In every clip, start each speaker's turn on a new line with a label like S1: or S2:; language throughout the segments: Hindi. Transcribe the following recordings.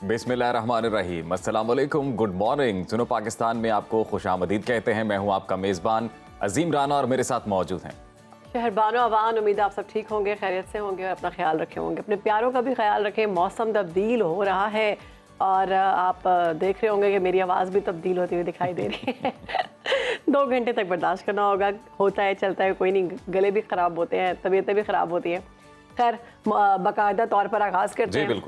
S1: बिस्मिल्लाहिर्रहमानिर्रहीम, अस्सलाम वालेकुम, गुड मॉर्निंग। सुनो पाकिस्तान में आपको खुशामदीद कहते हैं। मैं हूं आपका मेज़बान अजीम राना और मेरे साथ मौजूद हैं
S2: शहरबानो अवान। उम्मीद आप सब ठीक होंगे, खैरियत से होंगे और अपना ख्याल रखे होंगे। अपने प्यारों का भी ख्याल रखें। मौसम तब्दील हो रहा है और आप देख रहे होंगे कि मेरी आवाज़ भी तब्दील होती हुई दिखाई दे रही है 2 घंटे तक बर्दाश्त करना होगा। होता है, चलता है, कोई नहीं। गले भी ख़राब होते हैं, तबीयतें भी ख़राब होती हैं। खैर, बाकायदा तौर पर आगाज़ करते हैं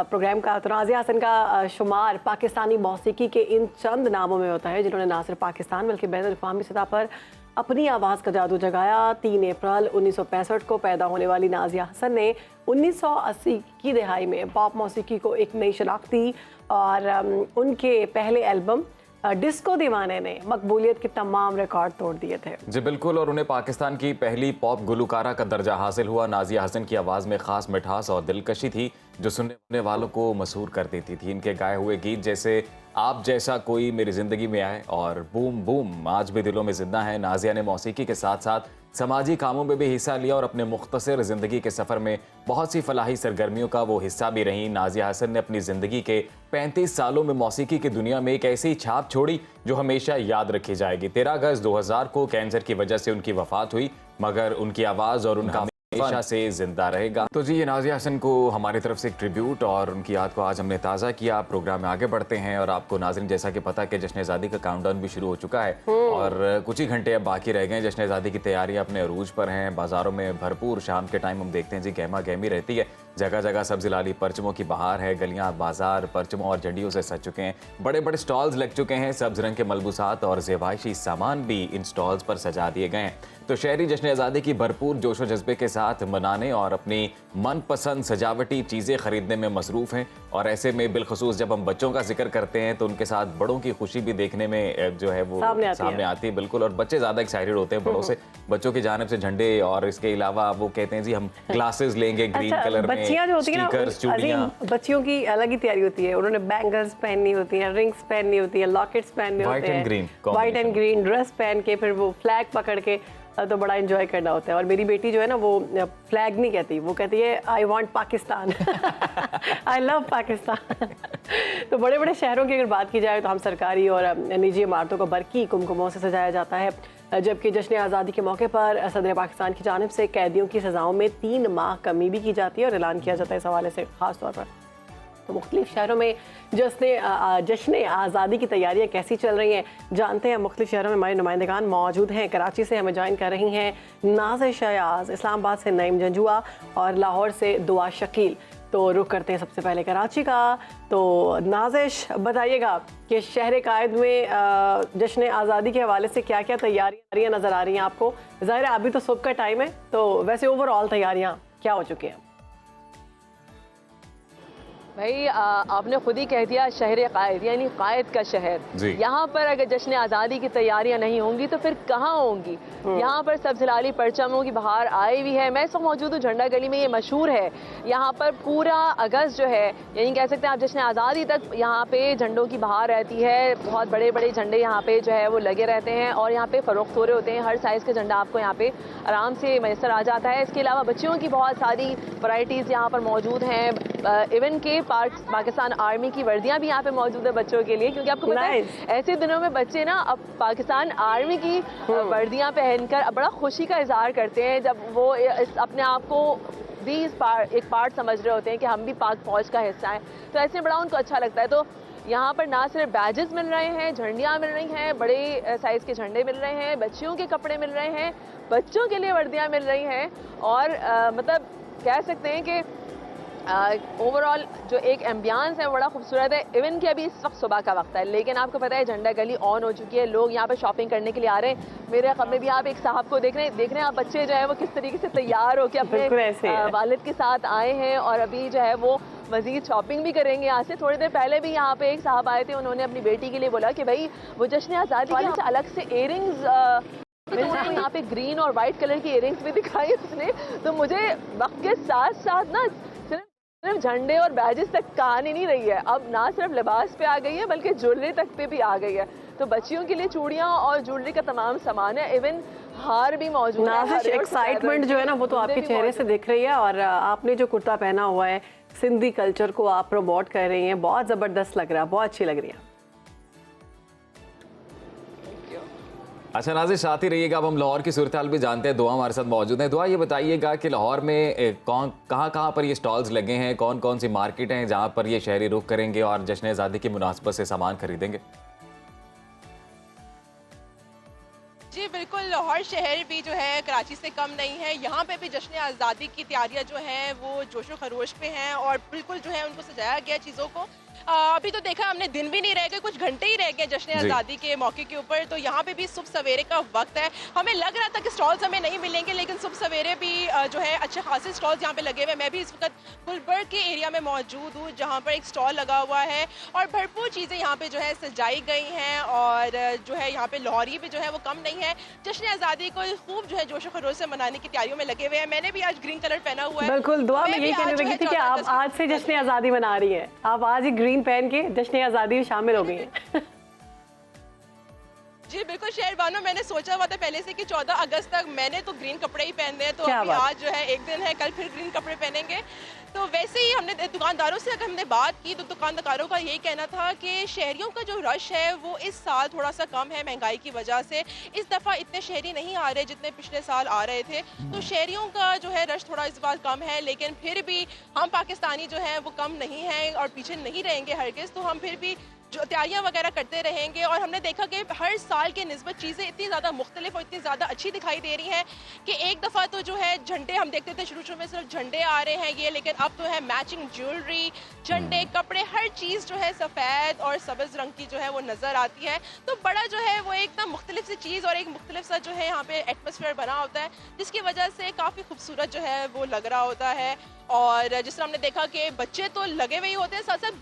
S2: प्रोग्राम का। तो नाज़िया हसन का शुमार पाकिस्तानी मौसीकी के इन चंद नामों में होता है जिन्होंने ना सिर्फ पाकिस्तान बल्कि बैनुल-अक़वामी सतह पर अपनी आवाज़ का जादू जगाया। 3 अप्रैल 1965 को पैदा होने वाली नाज़िया हसन ने 1980 की दहाई में पॉप मौसीकी को एक नई शनाख्त दी और उनके पहले एल्बम डिस्को दीवाने ने मकबूलियत के तमाम रिकॉर्ड तोड़ दिए थे।
S1: जी बिल्कुल, और उन्हें पाकिस्तान की पहली पॉप गुलकारा का दर्जा हासिल हुआ। नाज़िया हसन की आवाज़ में ख़ास मिठास और दिलकशी थी जो सुनने वालों को मसहूर कर देती थी। इनके गाए हुए गीत जैसे आप जैसा कोई मेरी ज़िंदगी में आए और बूम बूम आज भी दिलों में जिंदा है। नाज़िया ने मौसीकी के साथ साथ समाजी कामों में भी हिस्सा लिया और अपने मुख्तसर ज़िंदगी के सफ़र में बहुत सी फलाही सरगर्मियों का वो हिस्सा भी रहीं। नाज़िया हसन ने अपनी ज़िंदगी के 35 सालों में मौसीकी की दुनिया में एक ऐसी छाप छोड़ी जो हमेशा याद रखी जाएगी। 13 अगस्त 2000 को कैंसर की वजह से उनकी वफ़ात हुई, मगर उनकी आवाज़ और उनका हमेशा से जिंदा रहेगा। तो जी, ये नाज़िया हसन को हमारी तरफ से एक ट्रिब्यूट और उनकी याद को आज हमने ताज़ा किया। प्रोग्राम में आगे बढ़ते हैं और आपको नाज़रीन जैसा कि पता है कि जश्न आज़ादी का काउंटडाउन भी शुरू हो चुका है और कुछ ही घंटे अब बाकी रह गए। जश्न आज़ादी की तैयारियां अपने अरूज पर हैं। बाज़ारों में भरपूर शाम के टाइम हम देखते हैं जी गहमा गहमी रहती है। जगह जगह सब्ज़ लाली परचमों की बहार है। गलियां बाजार परचमों और झंडियों से सज चुके हैं। बड़े बड़े स्टॉल्स लग चुके हैं। सब्ज़ रंग के मलबूसात और ज़ेबाइशी सामान भी इन स्टॉल्स पर सजा दिए गए हैं। तो शहरी जश्न आज़ादी की भरपूर जोशो जज्बे के साथ मनाने और अपनी मनपसंद सजावटी चीज़ें खरीदने में मसरूफ़ हैं। और ऐसे में बिलखसूस जब हम बच्चों का जिक्र करते हैं तो उनके साथ बड़ों की खुशी भी देखने में जो है वो सामने आती है। बिल्कुल, और बच्चे ज़्यादा एक्साइटेड होते हैं बड़ों से। बच्चों की जानिब से झंडे और इसके अलावा वो कहते हैं जी हम ग्लासेस लेंगे ग्रीन कलर में, स्टिकर्स, चूड़ियां।
S2: बच्चियों की अलग ही तैयारी होती है। उन्होंने बैंगल्स पहननी होती है, रिंग्स पहननी होती है, लॉकेट्स पहनने होते हैं, व्हाइट एंड ग्रीन ड्रेस पहन के फिर वो फ्लैग पकड़ के तो बड़ा एंजॉय करना होता है। और मेरी बेटी जो है ना वो फ्लैग नहीं कहती, वो कहती है I want Pakistan I love Pakistan तो बड़े बड़े शहरों की अगर बात की जाए तो हम सरकारी और निजी इमारतों को बरकी कुमकुमों से सजाया जाता है, जबकि जश्न आज़ादी के मौके पर सदर पाकिस्तान की जानिब से कैदियों की सज़ाओं में 3 माह कमी भी की जाती है और ऐलान किया जाता है इस हवाले से ख़ास तौर पर। तो मुख्तलिफ शहरों में जश्न आज़ादी की तैयारियां कैसी चल रही हैं जानते हैं। मुख्तलिफ शहरों में हमारे नुमाइंदगान मौजूद हैं। कराची से हमें ज्वाइन कर रही हैं नाज़िश शयाज, इस्लामाबाद से नईम जंजुआ और लाहौर से दुआ शकील। तो रुख करते हैं सबसे पहले कराची का। तो नाज़िश बताइएगा कि शहर कायद में जश्न आज़ादी के हवाले से क्या क्या तैयारियां नज़र आ रही हैं आपको? ज़ाहिर है अभी तो सुबह का टाइम है, तो वैसे ओवरऑल तैयारियां क्या हो चुकी हैं?
S3: भाई आपने खुद ही कह दिया, शहर कायद यानी कायद का शहर। यहाँ पर अगर जश्न आज़ादी की तैयारियां नहीं होंगी तो फिर कहाँ होंगी? यहाँ पर सब्ज़ लाली परचमों की बहार आई हुई है। मैं इस वक्त मौजूद हूँ झंडा गली में। ये मशहूर है, यहाँ पर पूरा अगस्त जो है यानी कह सकते हैं आप जश्न आज़ादी तक यहाँ पे झंडों की बहार रहती है। बहुत बड़े बड़े झंडे यहाँ पे जो है वो लगे रहते हैं और यहाँ पे फ़रोख्त हो रहे होते हैं। हर साइज़ का झंडा आपको यहाँ पे आराम से मैसर आ जाता है। इसके अलावा बच्चियों की बहुत सारी वैराइटीज़ यहाँ पर मौजूद हैं। इवन के पाकिस्तान आर्मी की वर्दियां भी यहाँ पे मौजूद है बच्चों के लिए, क्योंकि आपको पता है ऐसे दिनों में बच्चे ना अब पाकिस्तान आर्मी की वर्दियां पहनकर बड़ा खुशी का इजहार करते हैं जब वो अपने आप को भी एक पार्ट समझ रहे होते हैं कि हम भी पाक फौज का हिस्सा हैं। तो ऐसे बड़ा उनको अच्छा लगता है। तो यहाँ पर ना सिर्फ बैजेस मिल रहे हैं, झंडियाँ मिल रही हैं, बड़े साइज़ के झंडे मिल रहे हैं, बच्चियों के कपड़े मिल रहे हैं, बच्चों के लिए वर्दियाँ मिल रही हैं और मतलब कह सकते हैं कि ओवरऑल जो एक एम्बियंस है बड़ा खूबसूरत है। इवन कि अभी इस वक्त सुबह का वक्त है, लेकिन आपको पता है झंडा गली ऑन हो चुकी है। लोग यहाँ पे शॉपिंग करने के लिए आ रहे हैं। मेरे ख़बर में भी आप एक साहब को देख रहे हैं आप बच्चे जो है वो किस तरीके से तैयार होकर अपने वालिद के साथ आए हैं और अभी जो है वो मज़ीद शॉपिंग भी करेंगे। यहाँ से थोड़ी देर पहले भी यहाँ पे एक साहब आए थे, उन्होंने अपनी बेटी के लिए बोला कि भाई वो जश्न आज़ादी वाले से अलग से इयरिंग्स यहाँ पे ग्रीन और वाइट कलर की इयरिंग्स भी दिखाई उसने। तो मुझे वक्त के साथ साथ ना सिर्फ झंडे और बैजेस तक कहानी नहीं रही है, अब ना सिर्फ लिबास पे आ गई है बल्कि ज्वेलरी तक पे भी आ गई है। तो बच्चियों के लिए चूड़ियाँ और ज्वेलरी का तमाम सामान है, इवन हार भी मौजूद है।
S2: एक्साइटमेंट जो है ना वो तो आपके चेहरे से दिख रही है। और आपने जो कुर्ता पहना हुआ है सिंधी कल्चर को आप प्रमोट कर रही हैं, बहुत ज़बरदस्त लग रहा है, बहुत अच्छी लग रही है।
S1: अच्छा नाज़िश, आती रहिएगा। अब हम लाहौर की सूरत हाल भी जानते हैं। दुआ हमारे साथ मौजूद है। दुआ, ये बताइएगा कि लाहौर में कहाँ पर ये स्टॉल्स लगे हैं, कौन कौन सी मार्केट हैं जहाँ पर ये शहरी रुख करेंगे और जश्न आज़ादी की मुनासबत से सामान खरीदेंगे?
S4: जी बिल्कुल, लाहौर शहर भी जो है कराची से कम नहीं है। यहाँ पे भी जश्न आज़ादी की तैयारियाँ जो हैं वो जोशो खरोश पे हैं और बिल्कुल जो है उनको सजाया गया चीज़ों को। अभी तो देखा हमने, दिन भी नहीं रह गए, कुछ घंटे ही रह गए जश्न आज़ादी के मौके के ऊपर। तो यहाँ पे भी सुबह सवेरे का वक्त है। हमें लग रहा था कि स्टॉल्स हमें नहीं मिलेंगे, लेकिन सुबह सवेरे भी जो है अच्छे खासे स्टॉल्स यहाँ पे लगे हुए हैं। मैं भी इस वक्त गुलबर्ग के एरिया में मौजूद हूँ जहाँ पर एक स्टॉल लगा हुआ है और भरपूर चीज़ें यहाँ पे जो है सजाई गई हैं और जो है यहाँ पे लाहौरी भी जो है वो कम नहीं है। जश्न आज़ादी को खूब जो है जोशो खरोश से मनाने की तैयारियों में लगे हुए हैं। मैंने भी आज ग्रीन कलर पहना हुआ है।
S2: बिल्कुल, दुआ में यही कहने लगी थी कि आप आज से जश्न आज़ादी मना रही हैं। आप आज ही ग्रीन पहन के जश्न आज़ादी में शामिल हो गई हैं।
S4: जी बिल्कुल शहरबानो, मैंने सोचा हुआ था पहले से कि 14 अगस्त तक मैंने तो ग्रीन कपड़े ही पहनने हैं, तो अभी आज जो है एक दिन है, कल फिर ग्रीन कपड़े पहनेंगे। तो वैसे ही हमने दुकानदारों से अगर हमने बात की तो दुकानदारों का यही कहना था कि शहरियों का जो रश है वो इस साल थोड़ा सा कम है महंगाई की वजह से। इस दफ़ा इतने शहरी नहीं आ रहे जितने पिछले साल आ रहे थे, तो शहरियों का जो है रश थोड़ा इस बार कम है। लेकिन फिर भी हम पाकिस्तानी जो हैं वो कम नहीं हैं और पीछे नहीं रहेंगे हरगिज़। तो हम फिर भी जो तैयारियां वगैरह करते रहेंगे और हमने देखा कि हर साल के निस्बत चीज़ें इतनी ज़्यादा मुख्तलिफ और इतनी ज़्यादा अच्छी दिखाई दे रही हैं कि एक दफ़ा तो जो है झंडे हम देखते थे शुरू में सिर्फ झंडे आ रहे हैं ये, लेकिन अब तो है मैचिंग ज्वेलरी, झंडे, कपड़े, हर चीज़ जो है सफ़ेद और सब्ज़ रंग की जो है वो नज़र आती है। तो बड़ा जो है वो एकदम मुख्तलिफ सी चीज़ और एक मुख्तलिफ सा जो है यहाँ पे एटमॉस्फेयर बना होता है, जिसकी वजह से काफ़ी खूबसूरत जो है वो लग रहा होता है। और जिस तरह हमने देखा कि बच्चे तो लगे हुए ही होते हैं, साथ साथ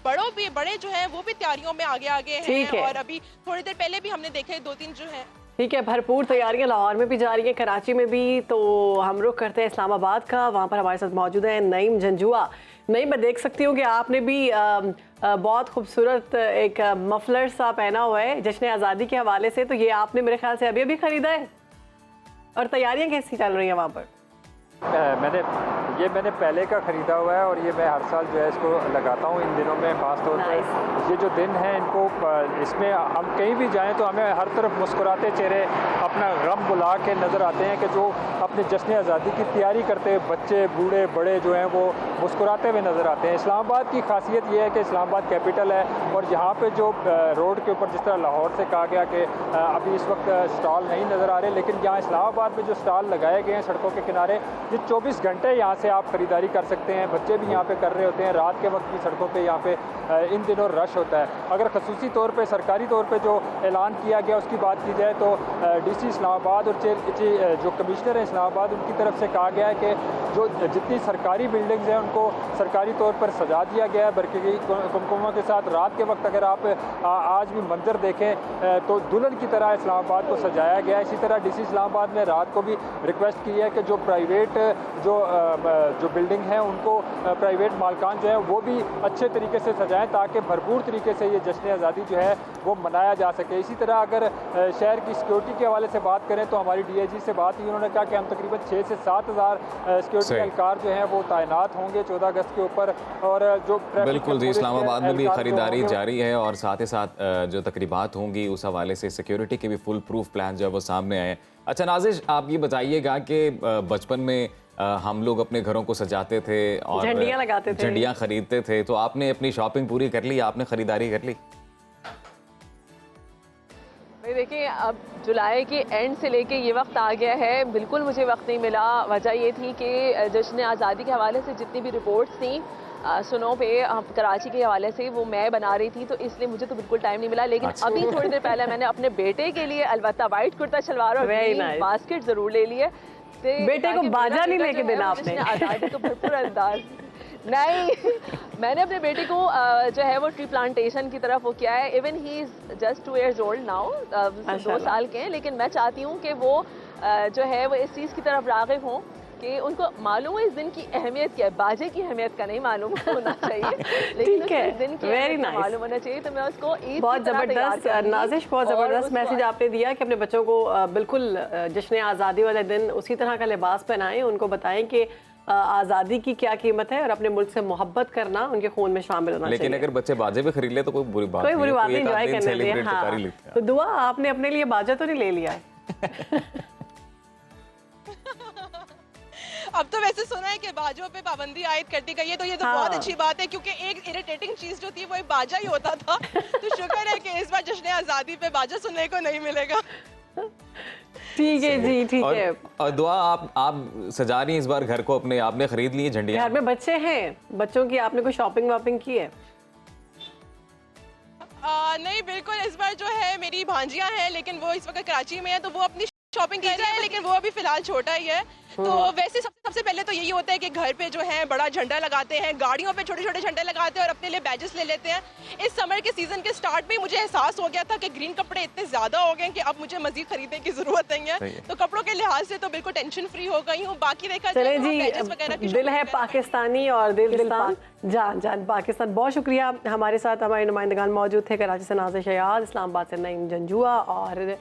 S4: बड़े जो हैं वो भी तैयारियों में आगे हैं। और अभी थोड़ी देर पहले भी हमने देखे 2-3 जो हैं।
S2: ठीक है, भरपूर तैयारियां लाहौर में भी जारी हैं, कराची में भी। तो हम रुख करते हैं इस्लामाबाद का। वहाँ पर हमारे साथ मौजूद है नईम जंजुआ। नईम, मैं देख सकती हूँ कि आपने भी बहुत खूबसूरत एक मफलर सा पहना हुआ है जश्न आज़ादी के हवाले से। तो ये आपने मेरे ख्याल से अभी अभी ख़रीदा है, और तैयारियाँ कैसी चल रही हैं वहाँ पर?
S5: मैंने पहले का ख़रीदा हुआ है और ये मैं हर साल जो है इसको लगाता हूँ इन दिनों में ख़ास तौर पर। ये जो दिन है इनको, इसमें हम कहीं भी जाएं तो हमें हर तरफ मुस्कुराते चेहरे, अपना गम बुला के नज़र आते हैं कि जो अपने जश्न आज़ादी की तैयारी करते हुए बच्चे, बूढ़े, बड़े जो हैं वो मुस्कुराते हुए नज़र आते हैं। इस्लामाबाद की खासियत ये है कि इस्लामाबाद कैपिटल है और यहाँ पर जो रोड के ऊपर, जिस तरह लाहौर से कहा गया कि अभी इस वक्त स्टॉल नहीं नज़र आ रहे, लेकिन यहाँ इस्लामाबाद में जो स्टॉल लगाए गए हैं सड़कों के किनारे, ये 24 घंटे यहाँ से आप ख़रीदारी कर सकते हैं। बच्चे भी यहाँ पे कर रहे होते हैं। रात के वक्त भी सड़कों पे यहाँ पे इन दिनों रश होता है। अगर खसूसी तौर पे, सरकारी तौर पे जो ऐलान किया गया उसकी बात की जाए तो डीसी इस्लामाबाद और जो कमिश्नर हैं इस्लामाबाद, उनकी तरफ से कहा गया है कि जो जितनी सरकारी बिल्डिंग्स हैं उनको सरकारी तौर पर सजा दिया गया है बरक़ी कुमकुमों के साथ। रात के वक्त अगर आप आज भी मंजर देखें तो दुल्हन की तरह इस्लामाबाद को सजाया गया है। इसी तरह डीसी इस्लामाबाद ने रात को भी रिक्वेस्ट की है कि जो प्राइवेट जो बिल्डिंग है उनको प्राइवेट मालकान जो है वो भी अच्छे तरीके से सजाएं ताकि भरपूर तरीके से ये जश्न आज़ादी जो है वो मनाया जा सके। इसी तरह अगर शहर की सिक्योरिटी के हवाले से बात करें तो हमारी DIG से बात हुई, उन्होंने कहा कि हम तकरीबन 6 से 7 हज़ार सिक्योरिटी एहलकार जो हैं वो तैनात होंगे 14 अगस्त के ऊपर। और जो
S1: बिल्कुल जी, इस्लामाबाद में भी खरीदारी जारी है और साथ ही साथ जो तकरीबात होंगी उस हवाले से सिक्योरिटी के भी फुल प्रूफ प्लान जो है वो सामने आए। अच्छा नाज़िश, आप ये बताइएगा कि बचपन में हम लोग अपने घरों को सजाते थे और
S2: झंडियाँ लगाते थे,
S1: झंडियाँ खरीदते थे, तो आपने अपनी शॉपिंग पूरी कर ली, आपने खरीदारी कर ली?
S3: देखिए, अब जुलाई के एंड से लेके ये वक्त आ गया है, बिल्कुल मुझे वक्त नहीं मिला। वजह ये थी कि जश्न आज़ादी के हवाले से जितनी भी रिपोर्ट्स थी सुनो पे कराची के हवाले से वो मैं बना रही थी, तो इसलिए मुझे तो बिल्कुल टाइम नहीं मिला। लेकिन अभी थोड़ी देर पहले मैंने अपने बेटे के लिए अलबत्ता वाइट कुर्ता शलवार और बास्केट ज़रूर ले ली है।
S2: बेटे को बाजा नहीं लेके देना आपने?
S3: आज़ादी को भरपूर अंदाज नहीं, मैंने अपने बेटे को जो है वो ट्री प्लांटेशन की तरफ वो किया है। Even he is just 2 years old now, 2 साल के हैं। लेकिन मैं चाहती हूँ कि वो जो है वो इस चीज़ की तरफ राग़िब हों कि उनको मालूम है इस दिन की अहमियत क्या है। बाजे की अहमियत का नहीं मालूम होना चाहिए, लेकिन इस दिन की मालूम होना चाहिए। तो मैं उसको
S2: बहुत ज़बरदस्त नाज़िश, बहुत ज़बरदस्त मैसेज आपने दिया कि अपने बच्चों को बिल्कुल जश्न आज़ादी वाले दिन उसी तरह का लिबास पहनाएं, उनको बताएं कि आज़ादी की क्या कीमत है और अपने मुल्क से मोहब्बत करना उनके खून में शामिल होना चाहिए।
S1: लेकिन अगर बच्चे बाजे भी खरीद ले तो कोई बुरी बात नहीं,
S2: एंजॉय करने चाहिए। हाँ, तो दुआ आपने अपने लिए बाजा तो नहीं ले लिया है?
S4: अब तो वैसे सुना है कि बाजों पे पाबंदी आयद कर दी गई है, तो ये तो बहुत अच्छी बात है, क्योंकि एक इरिटेटिंग चीज जो थी वो एक बाजा ही होता था। तो शुक्र है कि इस बार जश्न आज़ादी पे बाजा सुनने को नहीं मिलेगा।
S2: ठीक है जी, ठीक है।
S1: और दुआ आप सजा रही हैं इस बार घर को अपने, आपने खरीद लिए झंडियाँ?
S2: घर में बच्चे हैं, बच्चों की आपने कोई शॉपिंग वॉपिंग की है?
S4: नहीं, बिल्कुल इस बार जो है मेरी भांजियां हैं, लेकिन वो इस वक्त कराची में है, तो वो अपनी शॉपिंग की है, लेकिन वो अभी फिलहाल छोटा ही है। तो वैसे सबसे पहले तो यही होता है कि घर पे जो है बड़ा झंडा लगाते हैं, गाड़ियों पे छोटे छोटे झंडे लगाते हैं और अपने लिए बैजेस ले लेते हैं। इस समर के सीजन के स्टार्ट में मुझे एहसास हो गया था कि ग्रीन कपड़े इतने ज्यादा हो गए कि अब मुझे मजीद खरीदने की जरूरत नहीं है। तो कपड़ों के लिहाज से तो बिल्कुल टेंशन फ्री हो गई हूँ। बाकी देखा
S2: चले जी, दिल है पाकिस्तानी और दिल जान पाकिस्तान। बहुत शुक्रिया, हमारे साथ हमारे नुमाइंदगान मौजूद थे। कराची से नाज़िर शयाद, इस्लामाबाद से नईम जंजुआ और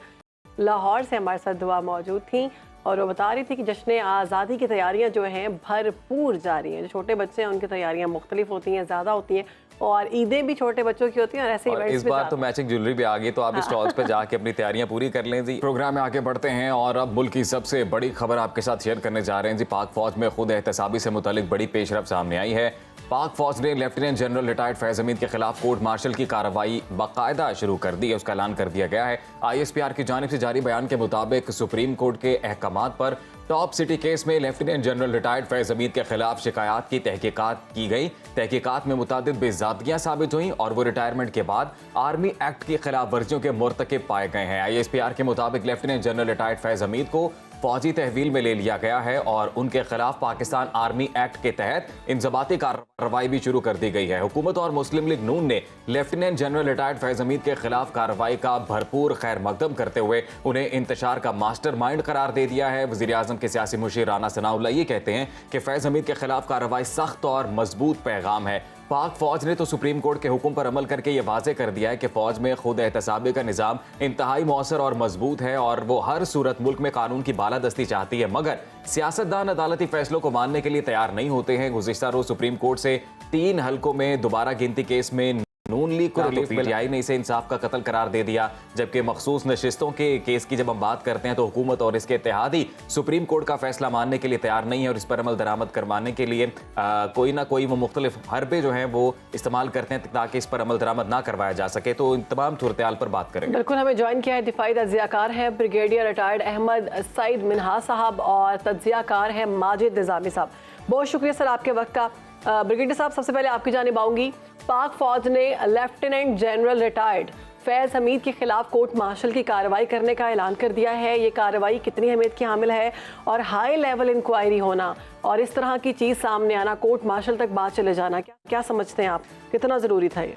S2: लाहौर से हमारे साथ दुआ मौजूद थी, और वो बता रही थी कि जश्न आज़ादी की तैयारियां जो हैं भरपूर जारी हैं। जो छोटे बच्चे हैं उनकी तैयारियां मुख्तलिफ होती हैं, ज़्यादा होती हैं, और ईदें भी छोटे बच्चों की होती हैं, और ऐसे इवेंट्स
S1: इस बार तो मैचिंग ज्वेलरी भी आ गई, तो आप स्टॉल्स पे जाके अपनी तैयारियां पूरी कर लें जी। प्रोग्राम में आगे बढ़ते हैं और अब मुल्क की सबसे बड़ी खबर आपके साथ शेयर करने जा रहे हैं जी। पाक फौज में खुद एहतसाबी से मुतालिक बड़ी पेशरफ सामने आई है। पाक फौज ने लेफ्टिनेंट जनरल रिटायर्ड फैज़ हमीद के खिलाफ कोर्ट मार्शल की कार्रवाई बाकायदा शुरू कर दी है, उसका ऐलान कर दिया गया है। ISPR की जानिब से जारी बयान के मुताबिक सुप्रीम कोर्ट के अहकामात पर टॉप सिटी केस में लेफ्टिनेंट जनरल रिटायर्ड फैज़ हमीद के खिलाफ शिकायत की तहकीकात की गई। तहकीकात में मुतादिद बेज़ादगियां साबित हुई और वो रिटायरमेंट के बाद आर्मी एक्ट की खिलाफ वर्जियों के मुर्तकिब पाए गए हैं। ISPR के मुताबिक लेफ्टिनेंट जनरल रिटायर्ड फैज़ हमीद को फौजी तहवील में ले लिया गया है और उनके खिलाफ पाकिस्तान आर्मी एक्ट के तहत इंज़बाती कार्रवाई भी शुरू कर दी गई है। हुकूमत और मुस्लिम लीग नून ने लेफ्टिनेंट जनरल रिटायर्ड फैज़ हमीद के खिलाफ कार्रवाई का भरपूर खैर मकदम करते हुए उन्हें इंतशार का मास्टरमाइंड करार दे दिया है। वज़ीर आज़म के सियासी मुशीर राना सनाउल्लाह ये कहते हैं कि फैज़ हमीद के खिलाफ कार्रवाई सख्त और मजबूत पैगाम है। पाक फौज ने तो सुप्रीम कोर्ट के हुक्म पर अमल करके ये वाज़े कर दिया है कि फौज में खुद एहतसाबी का निज़ाम इंतहाई मौसर और मजबूत है और वो हर सूरत मुल्क में कानून की बालादस्ती चाहती है, मगर सियासतदान अदालती फैसलों को मानने के लिए तैयार नहीं होते हैं। गुज़िश्ता रोज सुप्रीम कोर्ट से 3 हलकों में दोबारा गिनती केस में नून लीग को रिलीफ PTI ने इसे इंसाफ का कत्ल करार दे दिया, जबकि मखसूस नशिस्तों के केस की जब हम बात करते हैं तो हुकूमत और इसके इत्तेहादी सुप्रीम कोर्ट का फैसला मानने के लिए तैयार नहीं है और इस पर अमल दरामद करवाने के लिए कोई ना कोई वो मुख्तलिफ हरबे जो हैं वो इस्तेमाल करते हैं ताकि इस पर अमल दरामद ना करवाया जा सके। तो इन तमाम सूरत-ए-हाल पर बात करेंगे।
S2: बिल्कुल, हमें ज्वाइन किया है दिफाई तज्जियाकार है ब्रिगेडियर रिटायर्ड अहमद सईद मिनहास साहब और तज्जियाकार है माजिद निज़ामी साहब। बहुत शुक्रिया सर आपके वक्त का। ब्रिगेडियर साहब, सबसे पहले आपकी जानिब आऊँगी। पाक फौज ने लेफ्टिनेंट जनरल रिटायर्ड फैज़ हमीद के खिलाफ कोर्ट मार्शल की कार्रवाई करने का ऐलान कर दिया है। ये कार्रवाई कितनी अहमियत की हामिल है और हाई लेवल इंक्वायरी होना और इस तरह की चीज़ सामने आना, कोर्ट मार्शल तक बात चले जाना, क्या समझते हैं आप, कितना ज़रूरी था ये?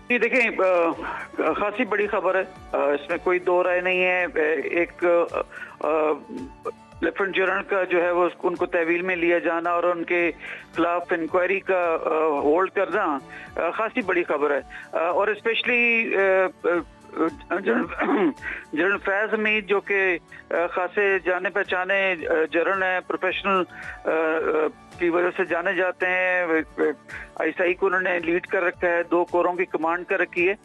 S6: जी देखें, खासी बड़ी खबर है, इसमें कोई दो राय नहीं है। एक लेफ्टिनेंट जनरल का जो है वो उनको तहवील में लिया जाना और उनके खिलाफ इंक्वायरी का होल्ड करना खासी बड़ी खबर है। और स्पेशली जनरल फैज़ हमीद जो कि खासे जाने पहचाने जनरल हैं, प्रोफेशनल की वजह से जाने जाते हैं। ISI को उन्होंने लीड कर रखा है, 2 कोरों की कमांड कर रखी है,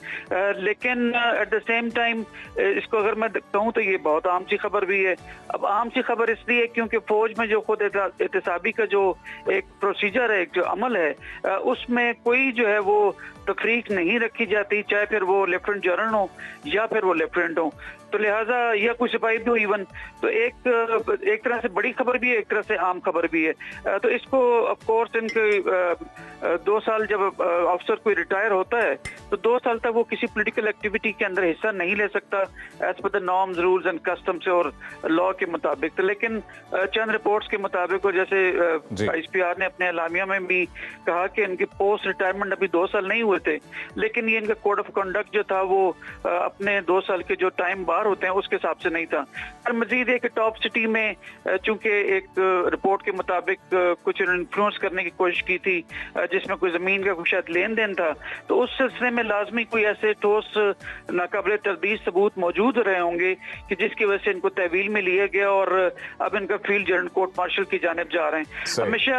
S6: लेकिन एट द सेम टाइम इसको अगर मैं कहूँ तो ये बहुत आम सी खबर भी है। अब आम सी खबर इसलिए क्योंकि फौज में जो खुद एहतसाबी का जो एक प्रोसीजर है, एक जो अमल है, उसमें कोई जो है वो तफरीक नहीं रखी जाती, चाहे फिर वो लेफ्टिनेंट जनरल हो या फिर वो लेफ्टिनेंट हो। तो लिहाजा या कोई सिपाही भी हो इवन, तो एक तरह से बड़ी खबर भी है, एक तरह से आम खबर भी है। तो इसको ऑफ कोर्स इनके 2 साल जब ऑफिसर कोई रिटायर होता है तो 2 साल तक वो किसी पॉलिटिकल एक्टिविटी के अंदर हिस्सा नहीं ले सकता as per the norms, rules and customs और लॉ के मुताबिक। तो लेकिन चंद रिपोर्ट्स के मुताबिक, और जैसे ISPR ने अपने एलामिया में भी कहा कि इनकी पोस्ट रिटायरमेंट अभी 2 साल नहीं हुए थे, लेकिन ये इनका कोड ऑफ कंडक्ट जो था वो अपने 2 साल के जो टाइम बाहर जिम्मेदार होते हैं उसके हिसाब से नहीं था। और मजीद एक टॉप सिटी में चूंकि एक रिपोर्ट के मुताबिक कुछ इन्फ्लुएंस करने की कोशिश की थी जिसमें कोई जमीन का कुछ शायद लेन देन था, तो उस सिलसिले में लाजमी कोई ऐसे ठोस नाकाबिले तरदीद सबूत मौजूद रहे होंगे कि जिसकी वजह से इनको तहवील में लिया गया और अब इनका फील्ड जनरल कोर्ट मार्शल की जानिब जा रहे हैं। हमेशा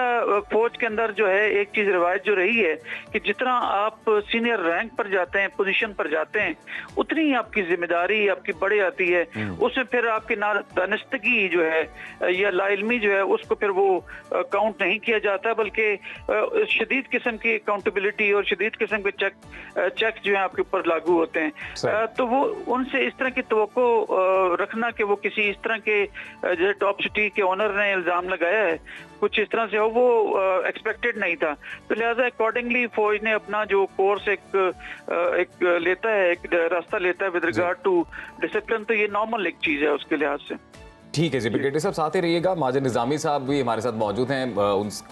S6: फौज के अंदर जो है एक चीज रिवायत जो रही है कि जितना आप सीनियर रैंक पर जाते हैं, पोजीशन पर जाते हैं, उतनी ही आपकी जिम्मेदारी आपकी बढ़ जाती है। उसमें फिर आपकी दानिस्तगी जो है या लाइल्मी जो है उसको फिर वो काउंट नहीं किया जाता, बल्कि शदीद किस्म की अकाउंटेबिलिटी और शदीद किस्म के चेक जो है आपके ऊपर लागू होते हैं। तो वो उनसे इस तरह की तवक्को रखना कि वो किसी इस तरह के जो टॉप सिटी के ओनर ने इल्जाम लगाया है कुछ इस तरह से हो, वो एक्सपेक्टेड नहीं था। तो लिहाजा अकॉर्डिंगली फौज ने अपना जो कोर्स एक लेता है, एक रास्ता लेता है विद रिगार्ड टू डिसिप्लिन, तो ये नॉर्मल एक चीज है उसके लिहाज से।
S1: ठीक है जी, ब्रिगेडियर साहब साथ ही रहिएगा। माजिद निज़ामी साहब भी हमारे साथ मौजूद हैं,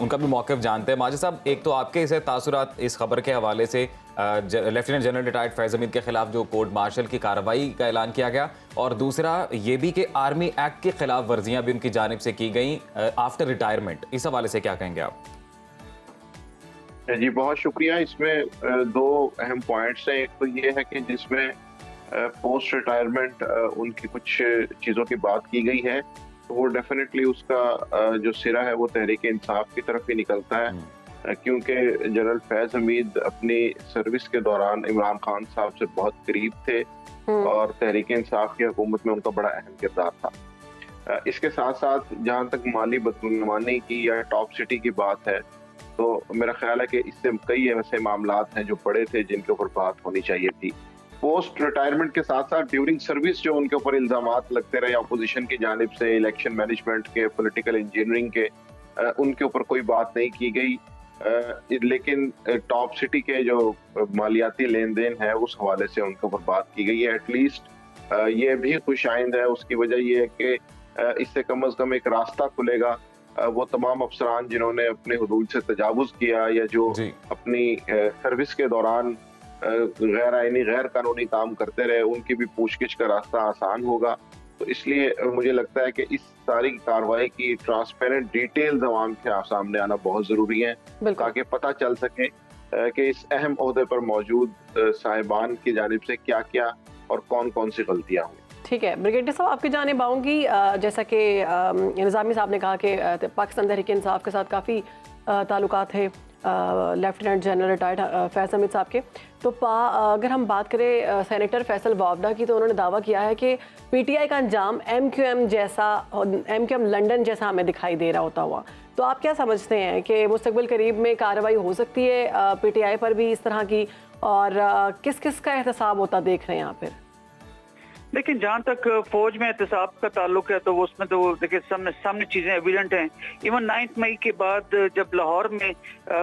S1: उनका भी मौक़िफ़ जानते हैं। माजिद साहब, एक तो आपके इसे तासुरात इस खबर के हवाले से लेफ्टिनेंट जनरल रिटायर्ड फैज़ हमीद के खिलाफ जो कोर्ट मार्शल की कार्रवाई का ऐलान किया गया, और दूसरा ये भी कि आर्मी एक्ट की खिलाफ वर्जियाँ भी उनकी जानिब से की गई आफ्टर रिटायरमेंट, इस हवाले से क्या कहेंगे आप?
S7: जी बहुत शुक्रिया। इसमें दो अहम पॉइंट्स हैं। एक तो ये है कि जिसमें पोस्ट रिटायरमेंट उनकी कुछ चीज़ों की बात की गई है, तो वो डेफिनेटली उसका जो सिरा है वो तहरीक इंसाफ की तरफ ही निकलता है, क्योंकि जनरल फैज़ हमीद अपनी सर्विस के दौरान इमरान खान साहब से बहुत करीब थे और तहरीक इंसाफ की हुकूमत में उनका बड़ा अहम किरदार था। इसके साथ साथ जहाँ तक माली बदगुमानी की या टॉप सिटी की बात है, तो मेरा ख्याल है कि इससे कई ऐसे मामलात हैं जो बड़े थे जिनके ऊपर बात होनी चाहिए थी। पोस्ट रिटायरमेंट के साथ साथ ड्यूरिंग सर्विस जो उनके ऊपर इल्जामात लगते रहे अपोजिशन की जानिब से, इलेक्शन मैनेजमेंट के, पॉलिटिकल इंजीनियरिंग के, उनके ऊपर कोई बात नहीं की गई। लेकिन टॉप सिटी के जो मालियाती लेन देन है उस हवाले से उनके ऊपर बात की गई है। एटलीस्ट ये भी खुशाइंद है। उसकी वजह ये है कि इससे कम अज कम एक रास्ता खुलेगा। वो तमाम अफसरान जिन्होंने अपने हुदूद से तजावुज किया या जो अपनी सर्विस के दौरान गैर आईनी गैर कानूनी काम करते रहे, उनकी भी पूछगिछ का रास्ता आसान होगा। तो इसलिए मुझे लगता है कि इस सारी कार्रवाई की ट्रांसपेरेंट डिटेल्स अवाम के सामने आना बहुत जरूरी है, ताकि पता चल सके कि इस अहम ओहदे पर मौजूद साहिबान की जानिब से क्या क्या और कौन कौन सी गलतियां हुई।
S2: ठीक है ब्रिगेडियर साहब, आपकी जानिब आऊँगी। जैसा कि निज़ामी साहब ने कहा कि पाकिस्तान तहरीक इंसाफ के साथ काफ़ी ताल्लुकात थे लेफ्टिनेंट जनरल रिटायर्ड फैज़ हमीद साहब के, तो अगर हम बात करें सेनेटर फैसल वावडा की, तो उन्होंने दावा किया है कि पीटीआई का अंजाम एमक्यूएम जैसा, एमक्यूएम लंदन जैसा हमें दिखाई दे रहा होता हुआ। तो आप क्या समझते हैं कि मुस्तकबिल करीब में कार्रवाई हो सकती है पीटीआई पर भी इस तरह की, और किस किस का एहतसाब होता देख रहे हैं यहाँ पर?
S6: लेकिन जहाँ तक फौज में एहतसाब का ताल्लुक है, तो उसमें तो देखिए सामने चीजें एविडेंट हैं। इवन 9 मई के बाद जब लाहौर में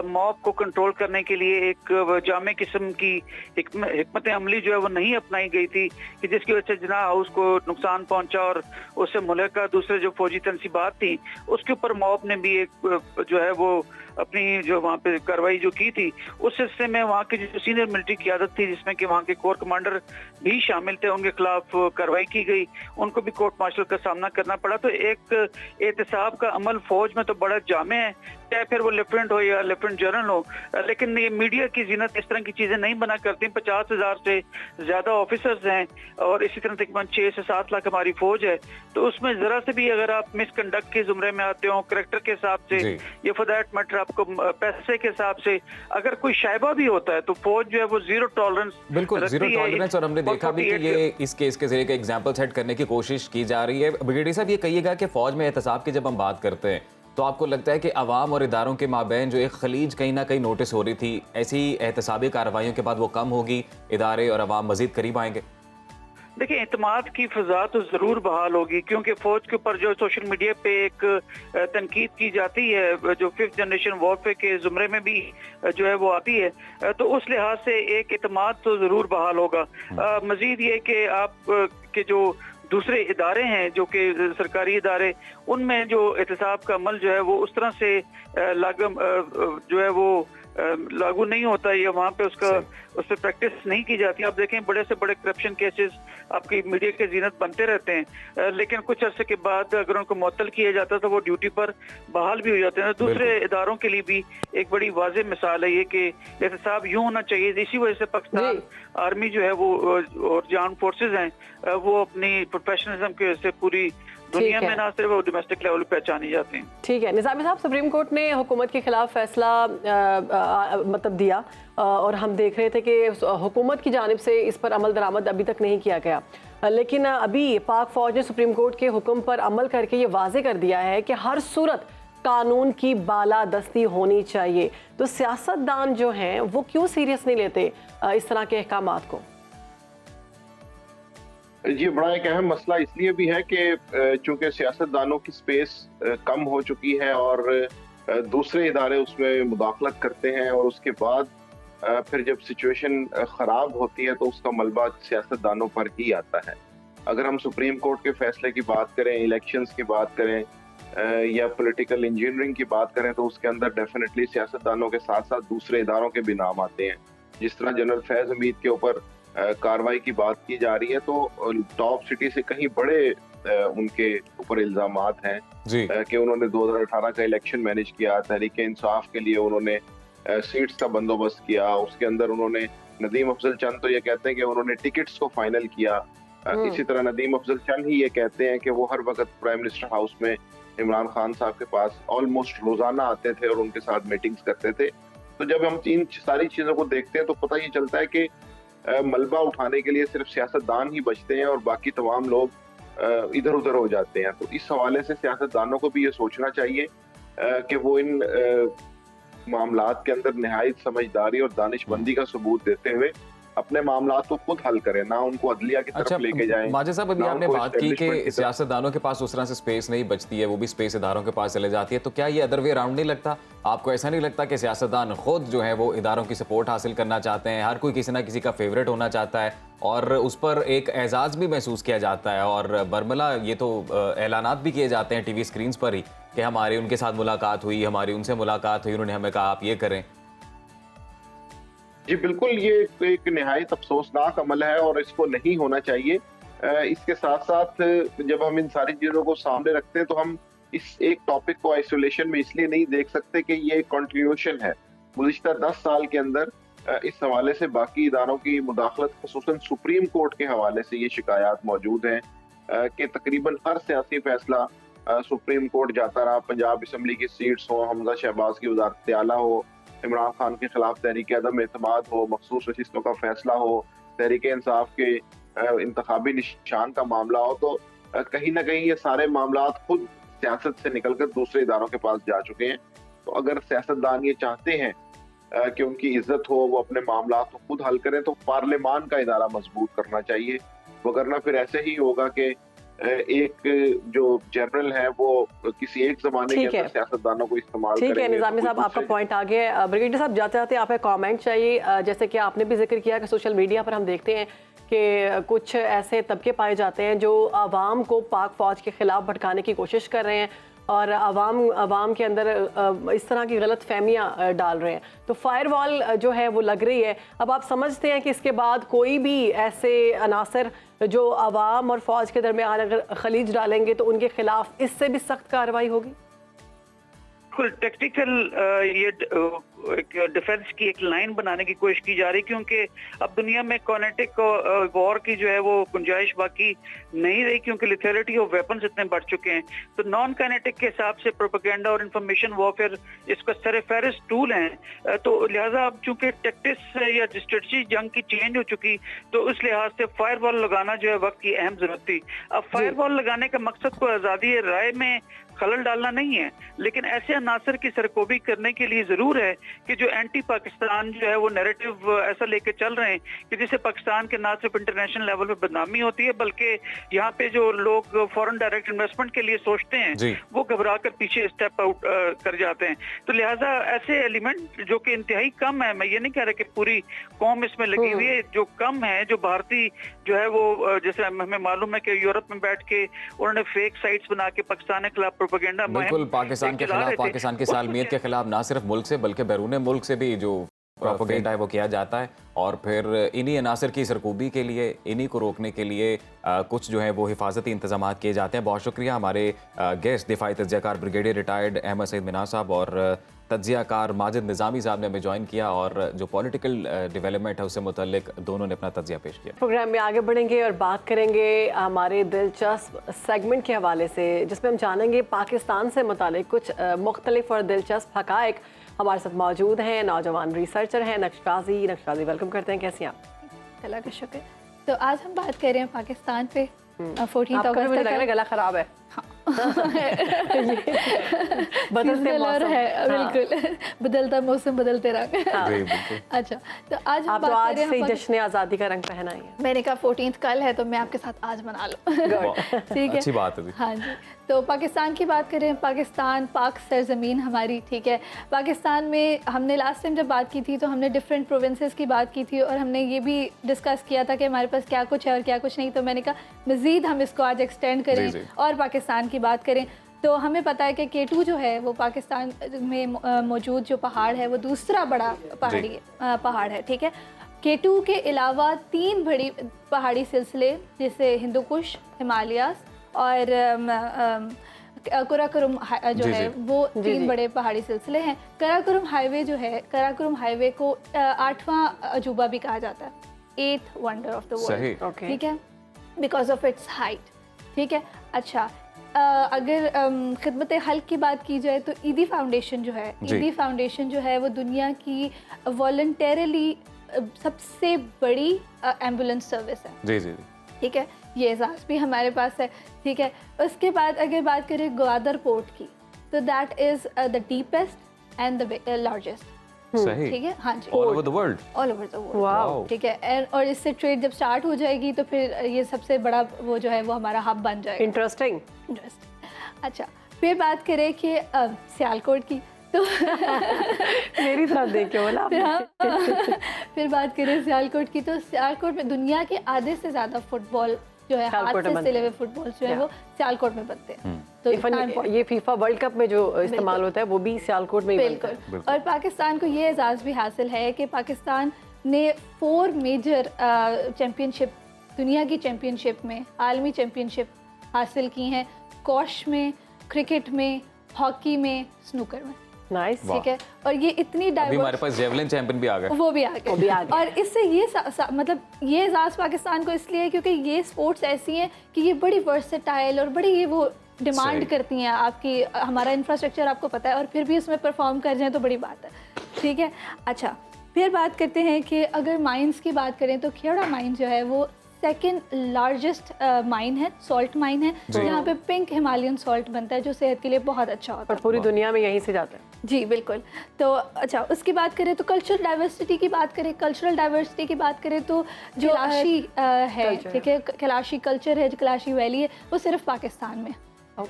S6: मॉब को कंट्रोल करने के लिए एक जामे किस्म की हिकमत अमली जो है वो नहीं अपनाई गई थी, कि जिसकी वजह से जिना हाउस को नुकसान पहुंचा और उससे मुल्का दूसरे जो फौजी तनसीबात थी उसके ऊपर मॉब ने भी एक जो है वो अपनी जो वहाँ पे कार्रवाई जो की थी, उस हिस्से में वहाँ की जो सीनियर मिलिट्री क़यादत थी, जिसमें कि वहाँ के कोर कमांडर भी शामिल थे, उनके खिलाफ कार्रवाई की गई, उनको भी कोर्ट मार्शल का सामना करना पड़ा। तो एक एहतसाब का अमल फौज में तो बड़ा जामे है, चाहे फिर वो लेफ्टिनेंट हो या लेफ्टिनेंट जनरल हो। लेकिन ये मीडिया की जीनत इस तरह की चीजें नहीं बना करती। 50,000 से ज्यादा ऑफिसर्स हैं और इसी तरह तकरीबन 6 से 7 लाख हमारी फौज है। तो उसमें जरा से भी अगर आप मिसकंडक्ट के जुमरे में आते हो, करेक्टर के हिसाब से या फॉर दैट मैटर आपको पैसे के हिसाब से अगर कोई शायबा भी होता है, तो फौज जो है वो जीरो टॉलरेंस,
S1: बिल्कुल जीरो टॉलरेंस। और हमने देखा भी कि ये इस केस के जरिए एग्जाम्पल सेट करने की कोशिश की जा रही है। ब्रिगेडियर साहब, ये कहिएगा कि फौज में एहतसाब की जब हम बात करते हैं, तो आपको लगता है कि अवाम और इदारों के माबैन जो एक खलीज कहीं ना कहीं नोटिस हो रही थी, ऐसी एहतसाबी कार्रवाइयों के बाद वो कम होगी, इदारे और अवाम मजीद करीब आएंगे?
S6: देखिए, एतमाद की फिजा तो जरूर बहाल होगी, क्योंकि फौज के ऊपर जो सोशल मीडिया पे एक तनकीद की जाती है, जो 5th जनरेशन वॉरफेयर के जुमरे में भी जो है वो आती है, तो उस लिहाज से एक एतमाद तो जरूर बहाल होगा। मजीद ये कि आप के जो दूसरे इदारे हैं जो कि सरकारी इदारे, उनमें जो एहतसाब का अमल जो है वो उस तरह से लागम जो है वो लागू नहीं होता या वहाँ पे उसका उस पर प्रैक्टिस नहीं की जाती। आप देखें बड़े से बड़े करप्शन केसेस आपकी मीडिया के जीनत बनते रहते हैं, लेकिन कुछ अरसे के बाद अगर उनको मुअत्तल किया जाता है तो वो ड्यूटी पर बहाल भी हो जाते हैं। दूसरे इदारों के लिए भी एक बड़ी वाज़ेह मिसाल है ये कि एहतसाब यूँ होना चाहिए। इसी वजह से पाकिस्तान आर्मी जो है वो और जो आर्म फोर्सेज हैं वो अपनी प्रोफेशनलिज्म की वजह से पूरी दुनिया में ना सिर्फ डोमेस्टिक लेवल पे पहचानी जाते हैं।
S2: ठीक है निज़ामी साहब, सुप्रीम कोर्ट ने हुकूमत के खिलाफ फैसला मतलब दिया और हम देख रहे थे कि हुकूमत की जानिब से इस पर अमल दरामद अभी तक नहीं किया गया, लेकिन अभी पाक फौज ने सुप्रीम कोर्ट के हुक्म पर अमल करके ये वाजे कर दिया है कि हर सूरत कानून की बालादस्ती होनी चाहिए। तो सियासतदान जो हैं वो क्यों सीरियस नहीं लेते इस तरह के अहकामात को?
S7: ये बड़ा एक अहम मसला इसलिए भी है कि चूंकि सियासतदानों की स्पेस कम हो चुकी है और दूसरे इदारे उसमें मुदाखलत करते हैं और उसके बाद फिर जब सिचुएशन ख़राब होती है तो उसका मलबा सियासतदानों पर ही आता है। अगर हम सुप्रीम कोर्ट के फैसले की बात करें, इलेक्शंस की बात करें या पॉलिटिकल इंजीनियरिंग की बात करें तो उसके अंदर डेफिनेटली सियासतदानों के साथ साथ दूसरे इदारों के भी नाम आते हैं। जिस तरह जनरल फैज हमीद के ऊपर कार्रवाई की बात की जा रही है तो टॉप सिटी से कहीं बड़े उनके ऊपर इल्जामात हैं कि उन्होंने 2018 का इलेक्शन मैनेज किया, तहरीक इंसाफ के लिए उन्होंने सीट्स का बंदोबस्त किया, उसके अंदर उन्होंने नदीम अफजल चंद तो ये कहते हैं कि उन्होंने टिकट्स को फाइनल किया। इसी तरह नदीम अफजल चंद ही ये कहते हैं कि वो हर वक्त प्राइम मिनिस्टर हाउस में इमरान खान साहब के पास ऑलमोस्ट रोजाना आते थे और उनके साथ मीटिंग्स करते थे। तो जब हम इन सारी चीजों को देखते हैं तो पता ये चलता है कि मलबा उठाने के लिए सिर्फ सियासतदान ही बचते हैं और बाकी तमाम लोग इधर उधर हो जाते हैं। तो इस हवाले से सियासतदानों को भी ये सोचना चाहिए कि वो इन मामलात के अंदर निहायत समझदारी और दानिशमंदी का सबूत देते हुए अपने मामलात को खुद हल करें, ना उनको अदलिया की तरफ लेके जाएं।
S1: माजिद साहब, अभी आपने बात की कि सियासतदानों के पास उस तरह से स्पेस नहीं बचती है, वो भी स्पेस इदारों के पास चले जाती है, तो क्या ये अदर वे राउंड नहीं लगता? आपको ऐसा नहीं लगता कि सियासतदान खुद जो है वो इदारों की सपोर्ट हासिल करना चाहते हैं? हर कोई किसी ना किसी का फेवरेट होना चाहता है और उस पर एक एजाज़ भी महसूस किया जाता है और बरमला ये तो ऐलानात भी किए जाते हैं टीवी स्क्रीन पर ही कि हमारी उनके साथ मुलाकात हुई, हमारी उनसे मुलाकात हुई, उन्होंने हमें कहा आप ये करें।
S7: जी बिल्कुल, ये एक निहायत अफसोसनाक अमल है और इसको नहीं होना चाहिए। इसके साथ साथ जब हम इन सारी चीज़ों को सामने रखते हैं तो हम इस एक टॉपिक को आइसोलेशन में इसलिए नहीं देख सकते कि ये एक कंटिन्यूएशन है। गुज़िश्ता 10 साल के अंदर इस हवाले से बाकी इदारों की मुदाखलत, खुसूसन सुप्रीम कोर्ट के हवाले से ये शिकायत मौजूद हैं कि तकरीबन हर सियासी फैसला सुप्रीम कोर्ट जाता रहा। पंजाब असम्बली की सीट्स हो, हमजा शहबाज की वज़ारत आला हो, इमरान खान के खिलाफ तहरीक अदम एतमाद हो, मखसूस नशिस्तों का फैसला हो, तहरीक इंसाफ के इंतखाबी निशान का मामला हो, तो कहीं ना कहीं ये सारे मामलात खुद सियासत से निकलकर दूसरे इदारों के पास जा चुके हैं। तो अगर सियासतदान ये चाहते हैं कि उनकी इज्जत हो, वो अपने मामलात को खुद हल करें, तो पार्लियामान का इदारा मजबूत करना चाहिए। वगरना फिर ऐसे ही होगा कि एक जो जनरल है वो किसी एक जमाने के अंदर सियासतदानों को इस्तेमाल करेंगे।
S2: ठीक है निज़ामी साहब, आपका पॉइंट आ गया। ब्रिगेडियर साहब, जाते जाते आपका कमेंट चाहिए। जैसे कि आपने भी जिक्र किया कि सोशल मीडिया पर हम देखते हैं कि कुछ ऐसे तबके पाए जाते हैं जो आवाम को पाक फौज के खिलाफ भटकाने की कोशिश कर रहे हैं और आवाम के अंदर इस तरह की गलत फहमियाँ डाल रहे हैं। तो फायरवॉल जो है वो लग रही है। अब आप समझते हैं कि इसके बाद कोई भी ऐसे अनासर जो आवाम और फौज के दरमियान अगर खलीज डालेंगे तो उनके खिलाफ इससे भी सख्त कार्रवाई होगी?
S6: बिल्कुल टेक्निकल ये एक डिफेंस की एक लाइन बनाने की कोशिश की जा रही, क्योंकि अब दुनिया में कॉनेटिक वॉर की जो है वो गुंजाइश बाकी नहीं रही, क्योंकि लिथैलिटी ऑफ वेपन्स इतने बढ़ चुके हैं। तो नॉन काइनेटिक के हिसाब से प्रोपेगेंडा और इंफॉर्मेशन वॉरफेयर इसका सरफहरिस्त टूल है। तो लिहाजा अब चूंकि टैक्टिक्स या स्ट्रेटजी जंग की चेंज हो चुकी, तो उस लिहाज से फायरवॉल लगाना जो है वक्त की अहम जरूरत थी। अब फायरवॉल लगाने का मकसद को आज़ादी राय में खलल डालना नहीं है, लेकिन ऐसे अनासर की सरकोबी करने के लिए जरूर है कि जो एंटी पाकिस्तान जो है वो नैरेटिव ऐसा लेके चल रहे हैं कि जिससे पाकिस्तान के ना सिर्फ इंटरनेशनल लेवल पे बदनामी होती है, बल्कि यहाँ पे जो लोग फॉरेन डायरेक्ट इन्वेस्टमेंट के लिए सोचते हैं वो घबरा कर पीछे स्टेप आउट कर जाते हैं। तो लिहाजा ऐसे एलिमेंट जो कि इंतहाई कम है, मैं ये नहीं कह रहा कि पूरी कौम इसमें लगी हुई है, जो कम है, जो भारतीय जो है वो जैसे हमें मालूम है कि यूरोप में बैठ के उन्होंने फेक साइट्स बना के पाकिस्तान के खिलाफ प्रोपेगेंडा
S1: बिल्कुल पाकिस्तान के खिलाफ, पाकिस्तान की सालमियत के खिलाफ ना सिर्फ मुल्क से बल्कि बैरून अंदरूने मुल्क से भी जो प्रोपेगेंडा है वो किया जाता है, और फिर इन्हीं अनासर की सरकूबी के लिए, इन्हीं को रोकने के लिए कुछ जो है वो हिफाजती इंतजाम किए जाते हैं। बहुत शुक्रिया हमारे गेस्ट दिफाई तज्जियाकार ब्रिगेडियर रिटायर्ड अहमद सईद मिनार साहब और तज्जियाकार माजिद निज़ामी साहब ने हमें ज्वाइन किया, और जो पॉलिटिकल डेवलपमेंट है उससे मुतल्लिक दोनों ने अपना तज्जिया पेश किया।
S2: प्रोग्राम में आगे बढ़ेंगे और बात करेंगे हमारे दिलचस्प सेगमेंट के हवाले से, जिसमें हम जानेंगे पाकिस्तान से मुतालिक कुछ मुख्तलिफ और दिलचस्प हकायक। हमारे साथ मौजूद हैं नौजवान रिसर्चर हैं नक्शकाजी। नक्शकाजी, वेलकम करते हैं, कैसी हैं आप?
S8: अल्लाह का शुक्र। तो आज हम बात कर रहे हैं पाकिस्तान पे 14
S2: आपका भी मुझे लग रहा है गला खराब है। बदलते मौसम
S8: है, बिल्कुल बदलता मौसम बदलते रंग। अच्छा, तो आज
S2: आप तो आज से जश्न आज़ादी का रंग पहना है।
S8: मैंने कहा 14 कल है तो मैं आपके साथ आज मना लूं। ठीक है,
S1: अच्छी बात है।
S8: हाँ जी, तो पाकिस्तान की बात करें, पाकिस्तान पाक सरजमीन हमारी, ठीक है। पाकिस्तान में हमने लास्ट टाइम जब बात की थी तो हमने डिफरेंट प्रोविंसेस की बात की थी, और हमने ये भी डिस्कस किया था कि हमारे पास क्या कुछ है और क्या कुछ नहीं। तो मैंने कहा मज़ीद हम इसको आज एक्सटेंड करें और पाकिस्तान की बात करें। तो हमें पता है कि K2 जो है वो पाकिस्तान में मौजूद जो पहाड़ है वो दूसरा बड़ा पहाड़ है, ठीक है। K2 के अलावा 3 बड़ी पहाड़ी सिलसिले जैसे हिंदुकुश, हिमालयास और कराकोरम जो है वो 3 बड़े पहाड़ी सिलसिले हैं। कराकोरम हाईवे जो है, कराकोरम हाईवे को 8वां अजूबा भी कहा जाता है, 8th wonder of the world, ठीक है, बिकॉज ऑफ इट्स हाइट, ठीक है। अच्छा, अगर खिदमत हल्क की बात की जाए तो ईदी फाउंडेशन जो है, ईदी फाउंडेशन जो है वो दुनिया की वॉलंटरली सबसे बड़ी एम्बुलेंस सर्विस है।
S1: जी जी,
S8: ठीक है, ये एजाज़ भी हमारे पास है, ठीक है। उसके बाद अगर बात करें ग्वादर पोर्ट की, तो that is the deepest and the largest,
S1: सही,
S8: ठीक है, हाँ जी,
S1: all over the world,
S8: all over the world, ठीक है। और इससे ट्रेड जब स्टार्ट हो जाएगी तो फिर ये सबसे बड़ा वो जो है वो हमारा हब बन जाएगा।
S2: इंटरेस्टिंग।
S8: अच्छा, फिर बात करें कि सियालकोट की, तो
S2: मेरी तरफ देखिए बोला
S8: फिर बात करें सियालकोट की, तो सियालकोट में दुनिया के आधे से ज़्यादा फुटबॉल जो है, हाथ से सिले हुए फुटबॉल जो है वो सियालकोट में बनते हैं। तो
S2: ये फीफा वर्ल्ड कप में जो इस्तेमाल होता है वो भी सियालकोट में ही बनता है।
S8: बिल्कुल। और पाकिस्तान को ये एजाज़ भी हासिल है कि पाकिस्तान ने 4 मेजर चैम्पियनशिप, दुनिया की चैम्पियनशिप में, आलमी चैम्पियनशिप हासिल की हैं, स्क्वॉश में, क्रिकेट में, हॉकी में, स्नूकर में।
S2: नाइस,
S8: ठीक है। और ये इतनी
S1: अभी हमारे पास जेवलिन चैंपियन भी आ गए,
S8: वो भी आ गए। और इससे ये मतलब ये एजाज़ पाकिस्तान को इसलिए है क्योंकि ये स्पोर्ट्स ऐसी हैं कि ये बड़ी वर्सेटाइल और बड़ी ये वो डिमांड करती हैं आपकी, हमारा इंफ्रास्ट्रक्चर आपको पता है, और फिर भी उसमें परफॉर्म कर जाएं तो बड़ी बात है, ठीक है। अच्छा, फिर बात करते हैं कि अगर माइंस की बात करें तो खेड़ा माइन जो है वो 2nd लार्जेस्ट माइन है, सॉल्ट माइन है, जहाँ पे पिंक हिमालयन सॉल्ट बनता है जो सेहत के लिए बहुत अच्छा होता है,
S2: और पूरी दुनिया में यहीं से जाता है।
S8: जी बिल्कुल। तो अच्छा, उसकी बात करें तो कल्चरल डाइवर्सिटी की बात करें, कल्चरल डाइवर्सिटी की बात करें तो जो कैलाशी है, ठीक है, कैलाशी कल्चर है, जो कैलाशी वैली है वो सिर्फ पाकिस्तान में,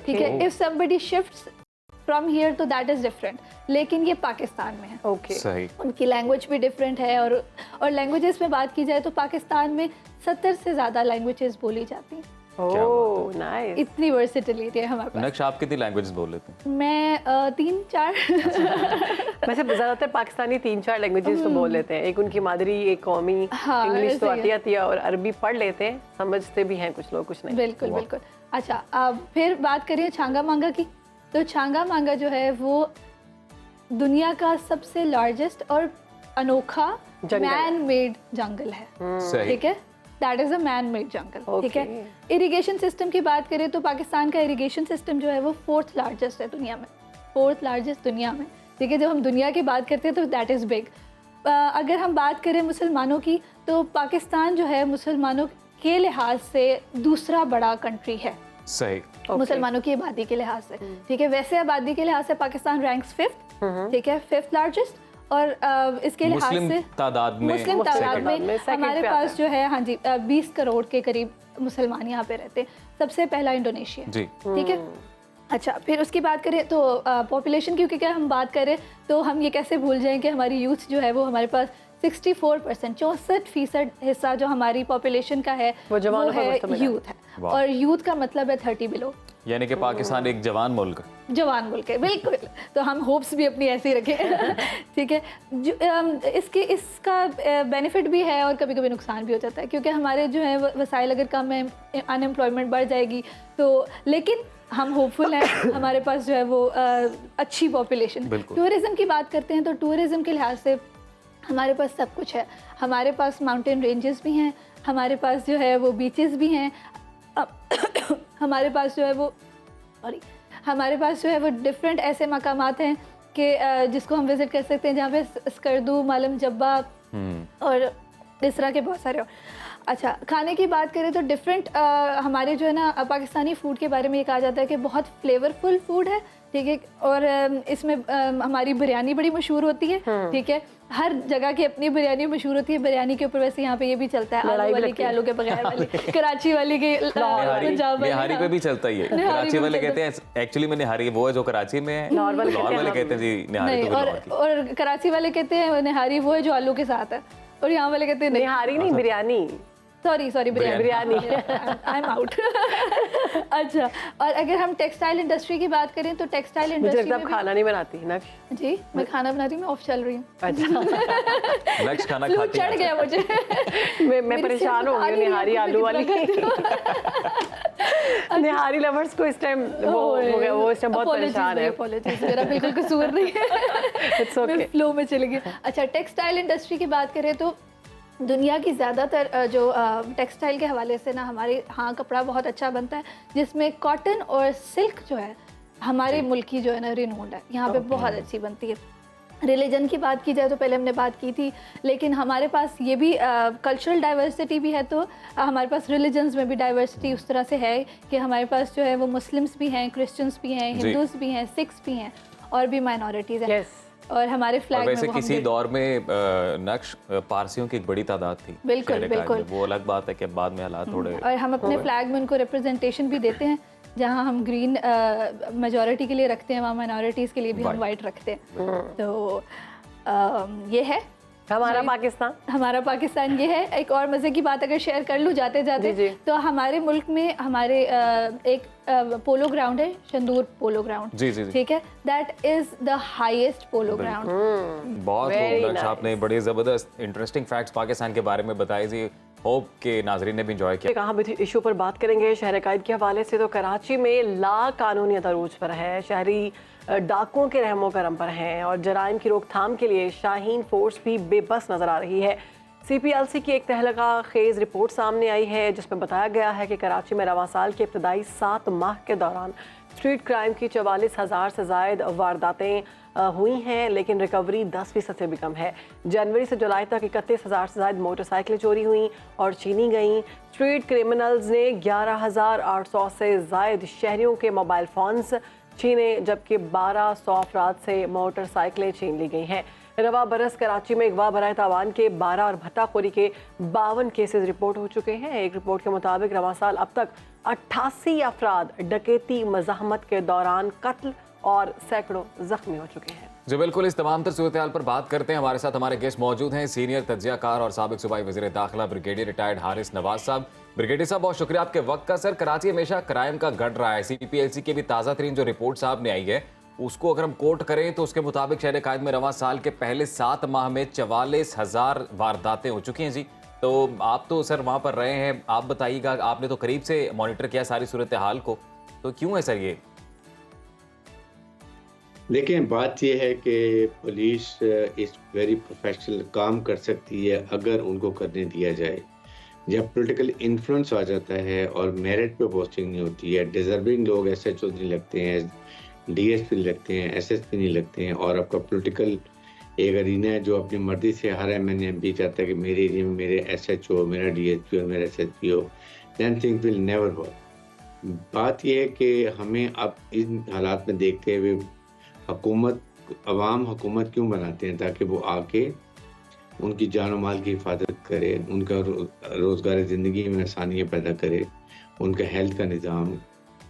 S8: ठीक है। If somebody shifts from here तो दैट इज़ डिफरेंट, लेकिन ये पाकिस्तान में है,
S2: ओके,
S1: सही।
S8: उनकी लैंग्वेज भी डिफरेंट है, और लैंग्वेजेस में बात की जाए तो पाकिस्तान में 70 से ज़्यादा लैंग्वेजेस बोली जाती हैं।
S2: ओह नाइस,
S8: इतनी वर्सेटिलिटी है हमारे पास।
S1: नक्श, आप कितनी लैंग्वेजेस बोल लेते हैं?
S8: मैं 3-4
S2: वैसे ज़्यादातर पाकिस्तानी 3-4 लैंग्वेजेस तो बोल लेते हैं, एक उनकी मादरी, एक कौमी, इंग्लिश तो आती है, और अरबी पढ़ लेते हैं, समझते भी हैं कुछ लोग, कुछ नहीं।
S8: बिल्कुल बिल्कुल। अच्छा, अब फिर बात करिए छांगा मांगा की, तो छांगा मांगा जो है वो दुनिया का सबसे लार्जेस्ट और अनोखा मैन मेड जंगल है, ठीक है, that is a man made jungle, ठीक है। इरिगेशन सिस्टम की बात करें तो पाकिस्तान का इरिगेशन सिस्टम जो है वो 4th लार्जेस्ट है दुनिया में, 4th लार्जेस्ट दुनिया में, ठीक है। जब हम दुनिया की बात करते हैं तो दैट इज़ बिग। अगर हम बात करें मुसलमानों की तो पाकिस्तान जो है मुसलमानों के लिहाज से दूसरा बड़ा कंट्री है,
S1: सही,
S8: मुसलमानों की आबादी के लिहाज से, ठीक है। वैसे आबादी के लिहाज से पाकिस्तान रैंक्स 5th, ठीक है, 5th लार्जेस्ट, और इसके लिहाज से
S1: तादाद में
S8: हमारे पास जो है, हाँ जी, 20 करोड़ के करीब मुसलमान यहाँ पे रहते हैं, सबसे पहला इंडोनेशिया, ठीक है। अच्छा, फिर उसकी बात करें तो पॉपुलेशन की, क्योंकि हम बात करें तो हम ये कैसे भूल जाएं कि हमारी यूथ जो है वो हमारे पास 64%, 64% हिस्सा जो हमारी पॉपुलेशन का है
S2: वो
S8: है यूथ है, और यूथ का मतलब है 30 बिलो,
S1: यानी कि पाकिस्तान एक जवान मुल्क
S8: है, बिल्कुल। तो हम होप्स भी अपनी ऐसे ही रखें। ठीक है, इसका बेनिफिट भी है और कभी कभी नुकसान भी हो जाता है, क्योंकि हमारे जो है वसाइल अगर कम है, अनएम्प्लॉयमेंट बढ़ जाएगी तो, लेकिन हम होपफुल हैं, हमारे पास जो है वो अच्छी पॉपुलेशन। टूरिज़्म की बात करते हैं तो टूरिज़्म के लिहाज से हमारे पास सब कुछ है। हमारे पास माउंटेन रेंजेस भी हैं, हमारे पास जो है वो बीचेस भी हैं, हमारे पास जो है वो डिफरेंट ऐसे मकामात हैं कि जिसको हम विज़िट कर सकते हैं, जहाँ पे स्कर्दू, मालम जब्बा और इस तरह के बहुत सारे और। अच्छा, खाने की बात करें तो डिफरेंट हमारे जो है ना पाकिस्तानी फ़ूड के बारे में ये कहा जाता है कि बहुत फ्लेवरफुल फूड है, ठीक है, और इसमें हमारी बिरयानी बड़ी मशहूर होती है, ठीक है, हर जगह की अपनी बिरयानी मशहूर होती है। बिरयानी के ऊपर वैसे यहाँ पे ये भी चलता है, आलू वाली के, आलू के बगैर वाली, कराची वाली के, पंजाब वाली,
S1: निहारी पे भी चलता ही है। कराची वाले कहते हैं एक्चुअली में निहारी वो है जो कराची में है, नॉर्मल कहते हैं जी निहारी तो,
S8: और कराची वाले कहते हैं निहारी वो है जो आलू के साथ है, और यहाँ वाले कहते हैं
S2: निहारी नहीं, biryani,
S8: sorry biryani. I am out. अच्छा, और अगर हम टेक्सटाइल इंडस्ट्री की बात करें तो टेक्सटाइल इंडस्ट्री में
S2: खाना नहीं बनाती नक्श?
S8: जी, मैं खाना बनाती हूँ, मैं ऑफ चल रही हूँ।
S1: अच्छा। नक्श खाना खाती
S8: चढ़ गया मुझे।
S2: मैं परेशान हो गई निहारी आलू वाली। निहारी लवर्स को इस टाइम वो इस टाइम बहुत परेशान है।
S8: अपॉलॉजीज, मेरा बिल्कुल कसूर नहीं है।
S2: इट्स ओके,
S8: फ्लो में चली गई। अच्छा, टेक्सटाइल इंडस्ट्री की बात करें तो दुनिया की ज़्यादातर जो टेक्सटाइल के हवाले से ना हमारे यहाँ कपड़ा बहुत अच्छा बनता है, जिसमें कॉटन और सिल्क जो है हमारे मुल्क की जो है ना रिनोन्ड है, यहाँ पे बहुत अच्छी बनती है। रिलीजन की बात की जाए तो पहले हमने बात की थी, लेकिन हमारे पास ये भी कल्चरल डाइवर्सिटी भी है, तो हमारे पास रिलीजन्स में भी डाइवर्सिटी उस तरह से है कि हमारे पास जो है वो मुस्लिम्स भी हैं, क्रिश्चियंस भी हैं, हिंदूज भी हैं, सिख्स भी हैं, और भी माइनॉरिटीज़ हैं। और हमारे फ्लैग
S1: वैसे में किसी दौर में नक्श पारसियों की एक बड़ी तादाद थी,
S8: बिल्कुल
S1: वो अलग बात है कि बाद में हालात थोड़े,
S8: और हम अपने फ्लैग में उनको रिप्रेजेंटेशन भी देते हैं, जहाँ हम ग्रीन मेजॉरिटी के लिए रखते हैं, वहाँ माइनॉरिटीज़ के लिए भी हम वाइट रखते हैं। तो ये है
S2: हमारा पाकिस्तान ये है। एक और मज़े की बात अगर शेयर कर लूँ जाते जाते, तो हमारे मुल्क में हमारे एक पोलो ग्राउंड है, शंदूर पोलो ग्राउंड, ठीक है, that is the highest polo ground.
S1: बहुत आपने बड़े ज़बरदस्त इंटरेस्टिंग फैक्ट्स पाकिस्तान के बारे में बताए जी, होप के नाजरीन ने भी एंजॉय किया।
S2: कहाँ भी इशू पर बात करेंगे शहर कायद के हवाले से, तो कराची में ला कानूनियत अरूज पर है, शहरी डाकुओं के रहमो करम पर हैं, और जराइम की रोकथाम के लिए शाहीन फोर्स भी बेबस नजर आ रही है। CPLC की एक तहलका खेज रिपोर्ट सामने आई है, जिसमें बताया गया है कि कराची में रवां साल के इब्तदाई 7 माह के दौरान स्ट्रीट क्राइम की 44,000 से ज़ायद वारदातें हुई हैं, लेकिन रिकवरी 10% से भी कम है। जनवरी से जुलाई तक 31,000 से ज़ायद मोटरसाइकिलें चोरी हुई और छीनी गईं। स्ट्रीट क्रिमिनल्स ने 11,800 से ज़ायद शहरियों के मोबाइल फ़ोन्स छीने, जबकि 1,200 अफराद से मोटरसाइकिलें छीन ली गई हैं। रवा बरस कराची में अगवा बराए तावान के 12 और भट्टाखोरी के 52 केसेस रिपोर्ट हो चुके हैं। एक रिपोर्ट के मुताबिक रवा साल अब तक 88 अफराद डकैती मज़ाहमत के दौरान कत्ल और सैकड़ों जख्मी हो चुके हैं।
S1: जी बिल्कुल, इस तमाम तर सूरत-ए-हाल पर बात करते हैं। हमारे साथ हमारे गेस्ट मौजूद हैं, सीनियर तज्जियाकार और साबिक सूबाई वज़ीर दाखिला ब्रिगेडियर रिटायर्ड हारिस नवाज साहब। ब्रिगेडियर साहब, बहुत शुक्रिया आपके वक्त का। सर, कराची हमेशा क्राइम का गढ़ रहा है। CPLC की भी ताज़ा तरीन जो रिपोर्ट साहब ने आई है, उसको अगर हम कोट करें तो उसके मुताबिक शहर कायद में रवां साल के पहले 7 माह में 44,000 वारदातें हो चुकी हैं। जी, तो आप तो सर वहाँ पर रहे हैं, आप बताइएगा, आपने तो करीब से मॉनिटर किया सारी सूरत हाल को, तो क्यों है सर ये?
S9: देखिए, बात यह है कि पुलिस इस वेरी प्रोफेशनल काम कर सकती है अगर उनको करने दिया जाए। जब पॉलिटिकल इन्फ्लुएंस आ जाता है और मेरिट पे पोस्टिंग नहीं होती है, डिजर्विंग लोग SHO नहीं लगते हैं, DSP नहीं लगते हैं, SSP नहीं लगते हैं, और आपका पॉलिटिकल एक अरीना है जो अपनी मर्जी से हर MNA MP चाहता है कि मेरे एरिया में मेरे SHO, मेरा DSP और मेरा SSP हो, then things will never work। बात यह है कि हमें अब इन हालात में देखते हुए अवाम हुकूमत क्यों बनाते हैं, ताकि वो आके उनकी जान माल की हिफाजत करे, उनका रोज़गार ज़िंदगी में आसानियाँ पैदा करे, उनका हेल्थ का निज़ाम,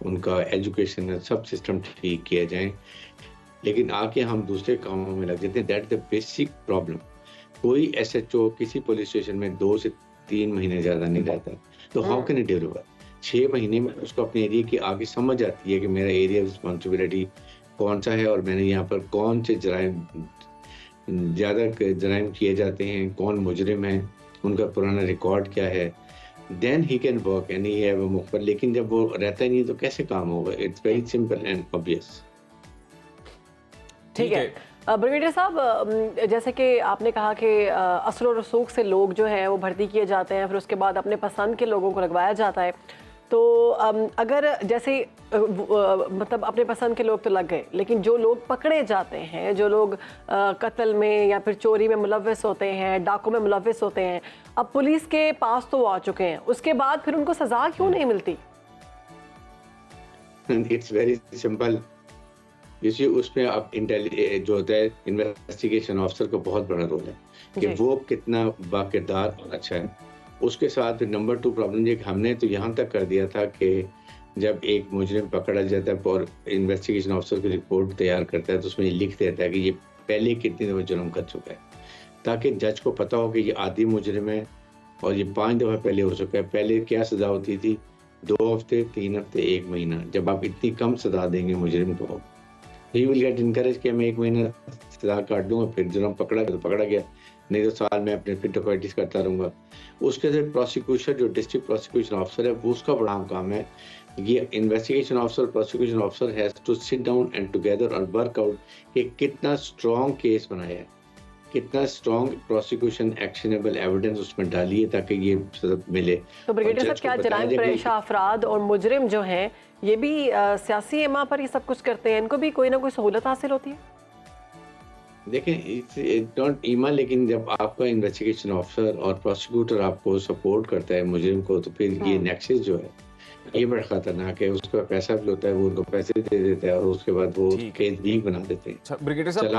S9: उनका एजुकेशन सब सिस्टम ठीक किया जाए। लेकिन आके हम दूसरे कामों में लग जाते हैं। That the basic problem. कोई SHO किसी पुलिस स्टेशन में 2 से 3 महीने ज़्यादा नहीं रहता, तो हाउ कैन इट डिलीवर? 6 महीने में उसको अपने एरिया की आगे समझ आती है कि मेरा एरिया रिस्पॉन्सिबिलिटी कौन सा है और मैंने यहाँ पर कौन से ज़्यादा जराइम किए जाते हैं, कौन मुजरिम है, उनका पुराना रिकॉर्ड क्या है, then he can work and he have a मुखबर। लेकिन जब वो रहता ही नहीं तो कैसे काम होगा? It's very simple and obvious.
S2: ठीक है ब्रिगेडियर साहब, जैसे कि आपने कहा कि असर और रसूख से लोग जो है वो भर्ती किए जाते हैं, फिर उसके बाद अपने पसंद के लोगों को लगवाया जाता है। तो अगर जैसे मतलब अपने पसंद के लोग तो लग गए, लेकिन जो लोग पकड़े जाते हैं, जो लोग कत्ल में या फिर चोरी में मुलव्वस होते हैं, डाकों में मुलव्वस होते हैं, अब पुलिस के पास तो वो आ चुके हैं, उसके बाद फिर उनको सजा क्यों नहीं मिलती?
S9: It's very simple. इसी उसमें आप जो होता है इन्वेस्टिगेशन ऑफिसर का बहुत बड़ा रोल है कि वो कितना बाकिरदार और अच्छा है। उसके साथ नंबर 2 प्रॉब्लम ये कि हमने तो यहाँ तक कर दिया था कि जब एक मुजरिम पकड़ा जाता है और इन्वेस्टिगेशन ऑफिसर की रिपोर्ट तैयार करता है तो उसमें लिख देता है कि ये पहले कितनी दफ़ा जुर्म कर चुका है, ताकि जज को पता हो कि ये आधी मुजरिम है और ये 5 दफ़ा पहले हो चुका है। पहले क्या सज़ा होती थी? 2 हफ्ते, 3 हफ्ते, 1 महीना। जब आप इतनी कम सज़ा देंगे मुजरिम को, ही विल गेट इनकरेज कि मैं 1 महीना सज़ा काट दूंगा, फिर जुर्म पकड़ा गया तो पकड़ा गया, नहीं तो साल में अपने फिर डकैती करता रहूँगा। उसके साथ प्रोसिक्यूशन, जो डिस्ट्रिक्ट प्रोसिक्यूशन ऑफिसर है, वो उसका बड़ा काम है। ये investigation officer, prosecution officer has to sit down and together और वर्क आउट कि कितना स्ट्रॉन्ग केस बनाया है, कितना स्ट्रॉन्ग प्रोसिक्यूशन एक्शनेबल एविडेंस उसमें डाली है ताकि ये सज़ा मिले।
S2: तो ब्रिगेडियर साहब, क्या जराइम पेशा अफराद और मुजरिम जो हैं ये भी सियासी एमा पर ये सब कुछ करते हैं, इनको भी कोई ना कोई सहूलत हासिल होती है?
S9: देखें, नॉट ईमा, लेकिन जब आपका इन्वेस्टिगेशन ऑफिसर और प्रोसिक्यूटर आपको सपोर्ट करता है मुजरिम को, तो फिर ये नेक्सस जो है ये बड़ा खतरनाक है। उसका पैसा भी होता है, वो उनको पैसे दे देता है और उसके बाद वो केस वीक बना देते हैं।
S1: ब्रिगेडियर साहब,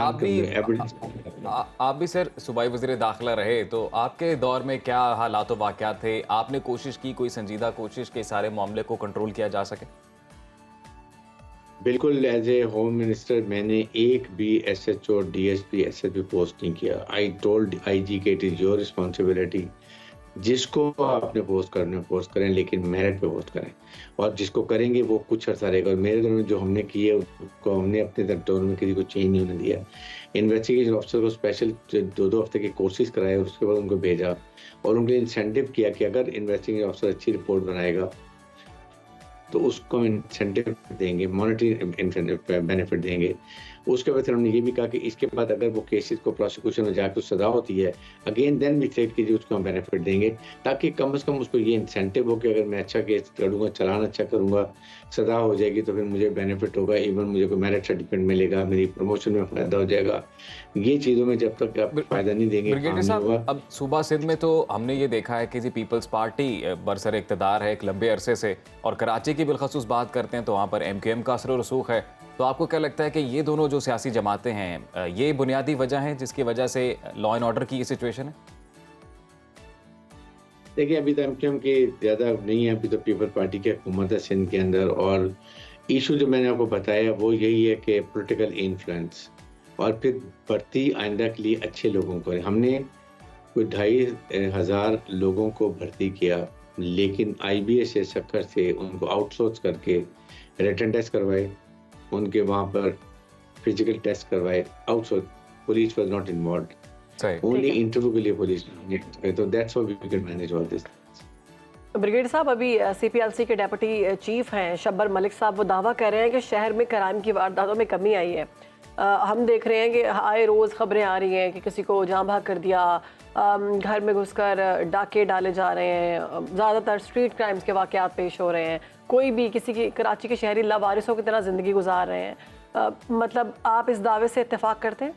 S1: आप भी सर सूबाई वज़ीर दाखिला रहे, तो आपके दौर में क्या हालात व वाक़यात थे? आपने कोशिश की, कोई संजीदा कोशिश के सारे मामले को कंट्रोल किया जा सके?
S9: बिल्कुल, एज ए होम मिनिस्टर मैंने एक भी SHO, DSP, SSP पोस्ट नहीं किया। आई टोल्ड IG के इट इज़ योर रिस्पॉन्सिबिलिटी, जिसको आपने पोस्ट करने पोस्ट करें, लेकिन मेरिट पे पोस्ट करें, और जिसको करेंगे वो कुछ अर्सा रहेगा। और मेरे दौर में जो हमने किए उसको हमने अपने दौर में किसी को चेंज नहीं होने दिया। इन्वेस्टिगेशन ऑफिसर को स्पेशल 2-2 हफ्ते के कोर्सेज कराए और उसके बाद उनको भेजा और उनको इंसेंटिव किया कि अगर इन्वेस्टिगेशन ऑफिसर अच्छी रिपोर्ट बनाएगा तो उसको इंसेंटिव देंगे, मॉनेटरी बेनिफिट देंगे। उसके बाद हमने ये भी कहा कि इसके बाद अगर वो केसेस को प्रोसिक्यूशन में जाकर सजा होती है, अगेन देन भी थ्रेट कीजिए, उसको हम बेनिफिट देंगे, ताकि कम से कम उसको ये इंसेंटिव हो कि अगर मैं अच्छा केस लड़ूंगा, चालान अच्छा करूंगा, सजा हो जाएगी तो फिर मुझे बेनिफिट होगा, इवन मुझे कोई मेरिट सर्टिफिकेट मिलेगा, मेरी प्रमोशन में फायदा हो जाएगा। ये चीज़ों में जब तक आप फायदा नहीं देंगे,
S1: अब सूबा सिंध में तो हमने ये देखा है कि जी पीपल्स पार्टी बरसर इक़्तिदार है एक लंबे अरसे से, और कराची की बिलखसूस बात करते हैं तो वहाँ पर MQM का असर रसूख है। तो आपको क्या लगता है कि ये दोनों जो सियासी जमातें हैं, ये बुनियादी वजह है जिसकी वजह से लॉ एंड ऑर्डर की ये सिचुएशन है?
S9: देखिए, अभी तो MQM की ज़्यादा नहीं है, अभी तो पीपल पार्टी की हुकूमत है सिंध के अंदर, और इशू जो मैंने आपको बताया वो यही है कि पॉलिटिकल इन्फ्लुएंस, और फिर भर्ती आइंदा के लिए अच्छे लोगों को। हमने कोई 2,500 लोगों को भर्ती किया, लेकिन IBA से सक्कर से उनको आउटसोर्स करके रिटन टेस्ट करवाए, उनके वहाँ पर फिजिकल टेस्ट करवाए, outsource. Police was not involved, only interview के लिए पुलिस। तो that's how we can manage all this.
S2: Brigadier साहब, अभी CPLC के डेप्यूटी चीफ हैं शब्बर मलिक साहब, वो दावा कर रहे हैं कि शहर में क्राइम की वारदातों में कमी आई है। हम देख रहे हैं कि आए रोज़ खबरें आ रही हैं कि किसी को जाँ भाग कर दिया, घर में घुसकर डाके डाले जा रहे हैं, ज़्यादातर स्ट्रीट क्राइम्स के वाक़यात पेश हो रहे हैं, कोई भी किसी की कराची के शहरी लावारिसों की तरह ज़िंदगी गुजार रहे हैं। मतलब आप इस दावे से इत्तेफाक करते हैं?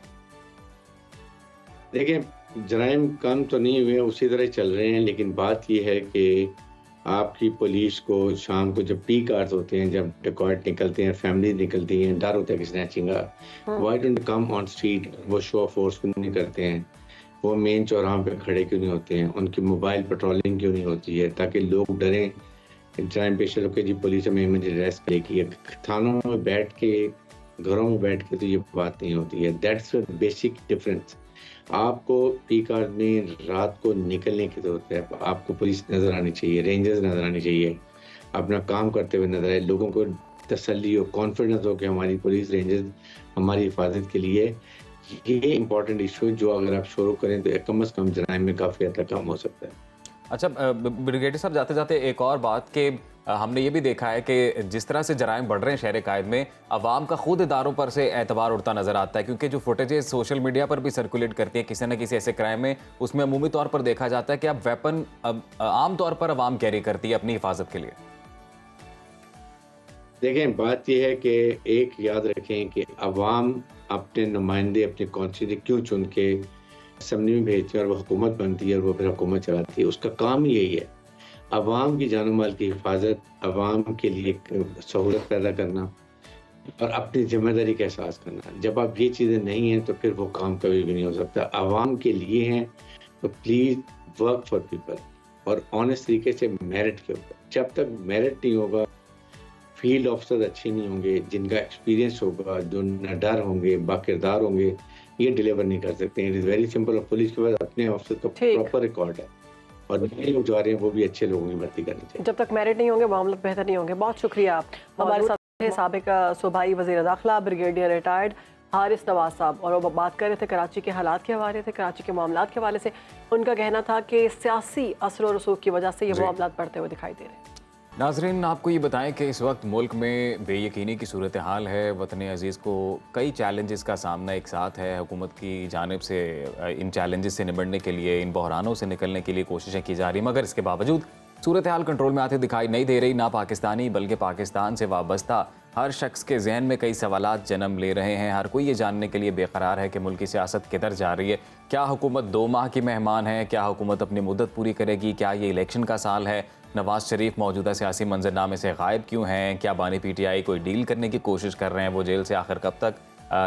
S9: देखिए, जराइम कम तो नहीं हुए, उसी तरह चल रहे हैं, लेकिन बात यह है कि आपकी पुलिस को शाम को जब पीक आवर्स होते हैं, जब डिकॉट निकलते हैं, फैमिली निकलती हैं, डर होता है कि स्नैचिंग का, why don't come on street? वो शो ऑफ फोर्स क्यों नहीं करते हैं? वो मेन चौराहों पे खड़े क्यों नहीं होते हैं? उनकी मोबाइल पेट्रोलिंग क्यों नहीं होती है, ताकि लोग डरें जराइम पेशा लोग के जी पुलिस हमें मुझे अरेस्ट करेगी। थानों में बैठ के घरों में बैठ के तो ये बात नहीं होती है। That's the basic difference. आपको पीक आवर्स में रात को निकलने की ज़रूरत है, आपको पुलिस नज़र आनी चाहिए, रेंजर्स नज़र आनी चाहिए, अपना काम करते हुए नज़र आए, लोगों को तसल्ली हो, कॉन्फिडेंस हो कि हमारी पुलिस रेंजर्स हमारी हिफाजत के लिए। ये इंपॉर्टेंट इशू है जो अगर आप शुरू करें तो कम से कम जराइम में काफ़ी हद तक कम हो सकता है।
S1: अच्छा ब्रिगेडियर साहब, जाते जाते एक और बात कि हमने ये भी देखा है कि जिस तरह से जराइम बढ़ रहे हैं शहर कायद में, अवाम का खुद इदारों पर से एतबार उठता नजर आता है, क्योंकि जो फुटेजेस सोशल मीडिया पर भी सर्कुलेट करती है किसी न किसी ऐसे क्राइम में, उसमें अमूमी तौर पर देखा जाता है कि अब वेपन आम तौर पर अवाम कैरी करती है अपनी हिफाजत के लिए।
S9: देखें, बात यह है कि एक याद रखें कि अवाम अपने नुमाइंदे अपने कॉन्स्टिट्यूएंसी क्यों चुन के असम्बली में भेजती है और वो हुकूमत बनती है और वो फिर हुकूमत चलाती है। उसका काम ही यही है, अवाम की जान माल की हिफाजत, अवाम के लिए सहूलत पैदा करना और अपनी जिम्मेदारी का एहसास करना। जब आप ये चीज़ें नहीं हैं तो फिर वो काम कभी भी नहीं हो सकता। अवाम के लिए हैं तो प्लीज़ वर्क फॉर पीपल और ऑनेस्ट तरीके से मेरिट के ऊपर। जब तक मेरिट नहीं होगा, फील्ड ऑफिसर अच्छे नहीं होंगे, जिनका एक्सपीरियंस होगा, जो निडर होंगे, बाकिरदार होंगे, ये डिलीवर नहीं कर सकते। It is very simple. और पुलिस के पास अपने ऑफिसर का प्रॉपर रिकॉर्ड है और नए लोग जा रहे हैं वो भी अच्छे लोगों की भर्ती करनी चाहिए।
S2: जब तक मेरिट नहीं होंगे मामले बेहतर नहीं होंगे। बहुत शुक्रिया। हमारे साथ है साबिक सूबाई वज़ीर दाखिला ब्रिगेडियर रिटायर्ड हारिस नवाज साहब, और वो बात कर रहे थे कराची के हालात के हवाले से, कराची के मामलात के हवाले से। उनका कहना था कि सियासी असर और रसूख की वजह से ये मामलात बढ़ते हुए दिखाई दे रहे हैं।
S1: नाज़रीन, आपको ये बताएं कि इस वक्त मुल्क में बेयकीनी की सूरत हाल है। वतन अजीज़ को कई चैलेंजेस का सामना एक साथ है। हुकूमत की जानिब से इन चैलेंजेस से निपटने के लिए, इन बहरानों से निकलने के लिए कोशिशें की जा रही, मगर इसके बावजूद सूरत हाल कंट्रोल में आते दिखाई नहीं दे रही। ना पाकिस्तानी बल्कि पाकिस्तान से वाबस्ता हर शख्स के जहन में कई सवालात जन्म ले रहे हैं। हर कोई ये जानने के लिए बेकरार है कि मुल्क की सियासत किधर जा रही है। क्या हुकूमत 2 माह की मेहमान है? क्या हुकूमत अपनी मुद्दत पूरी करेगी? क्या ये इलेक्शन का साल है? नवाज शरीफ मौजूदा सियासी मंजरनामे से गायब क्यों हैं? क्या बानी PTI कोई डील करने की कोशिश कर रहे हैं? वो जेल से आखिर कब तक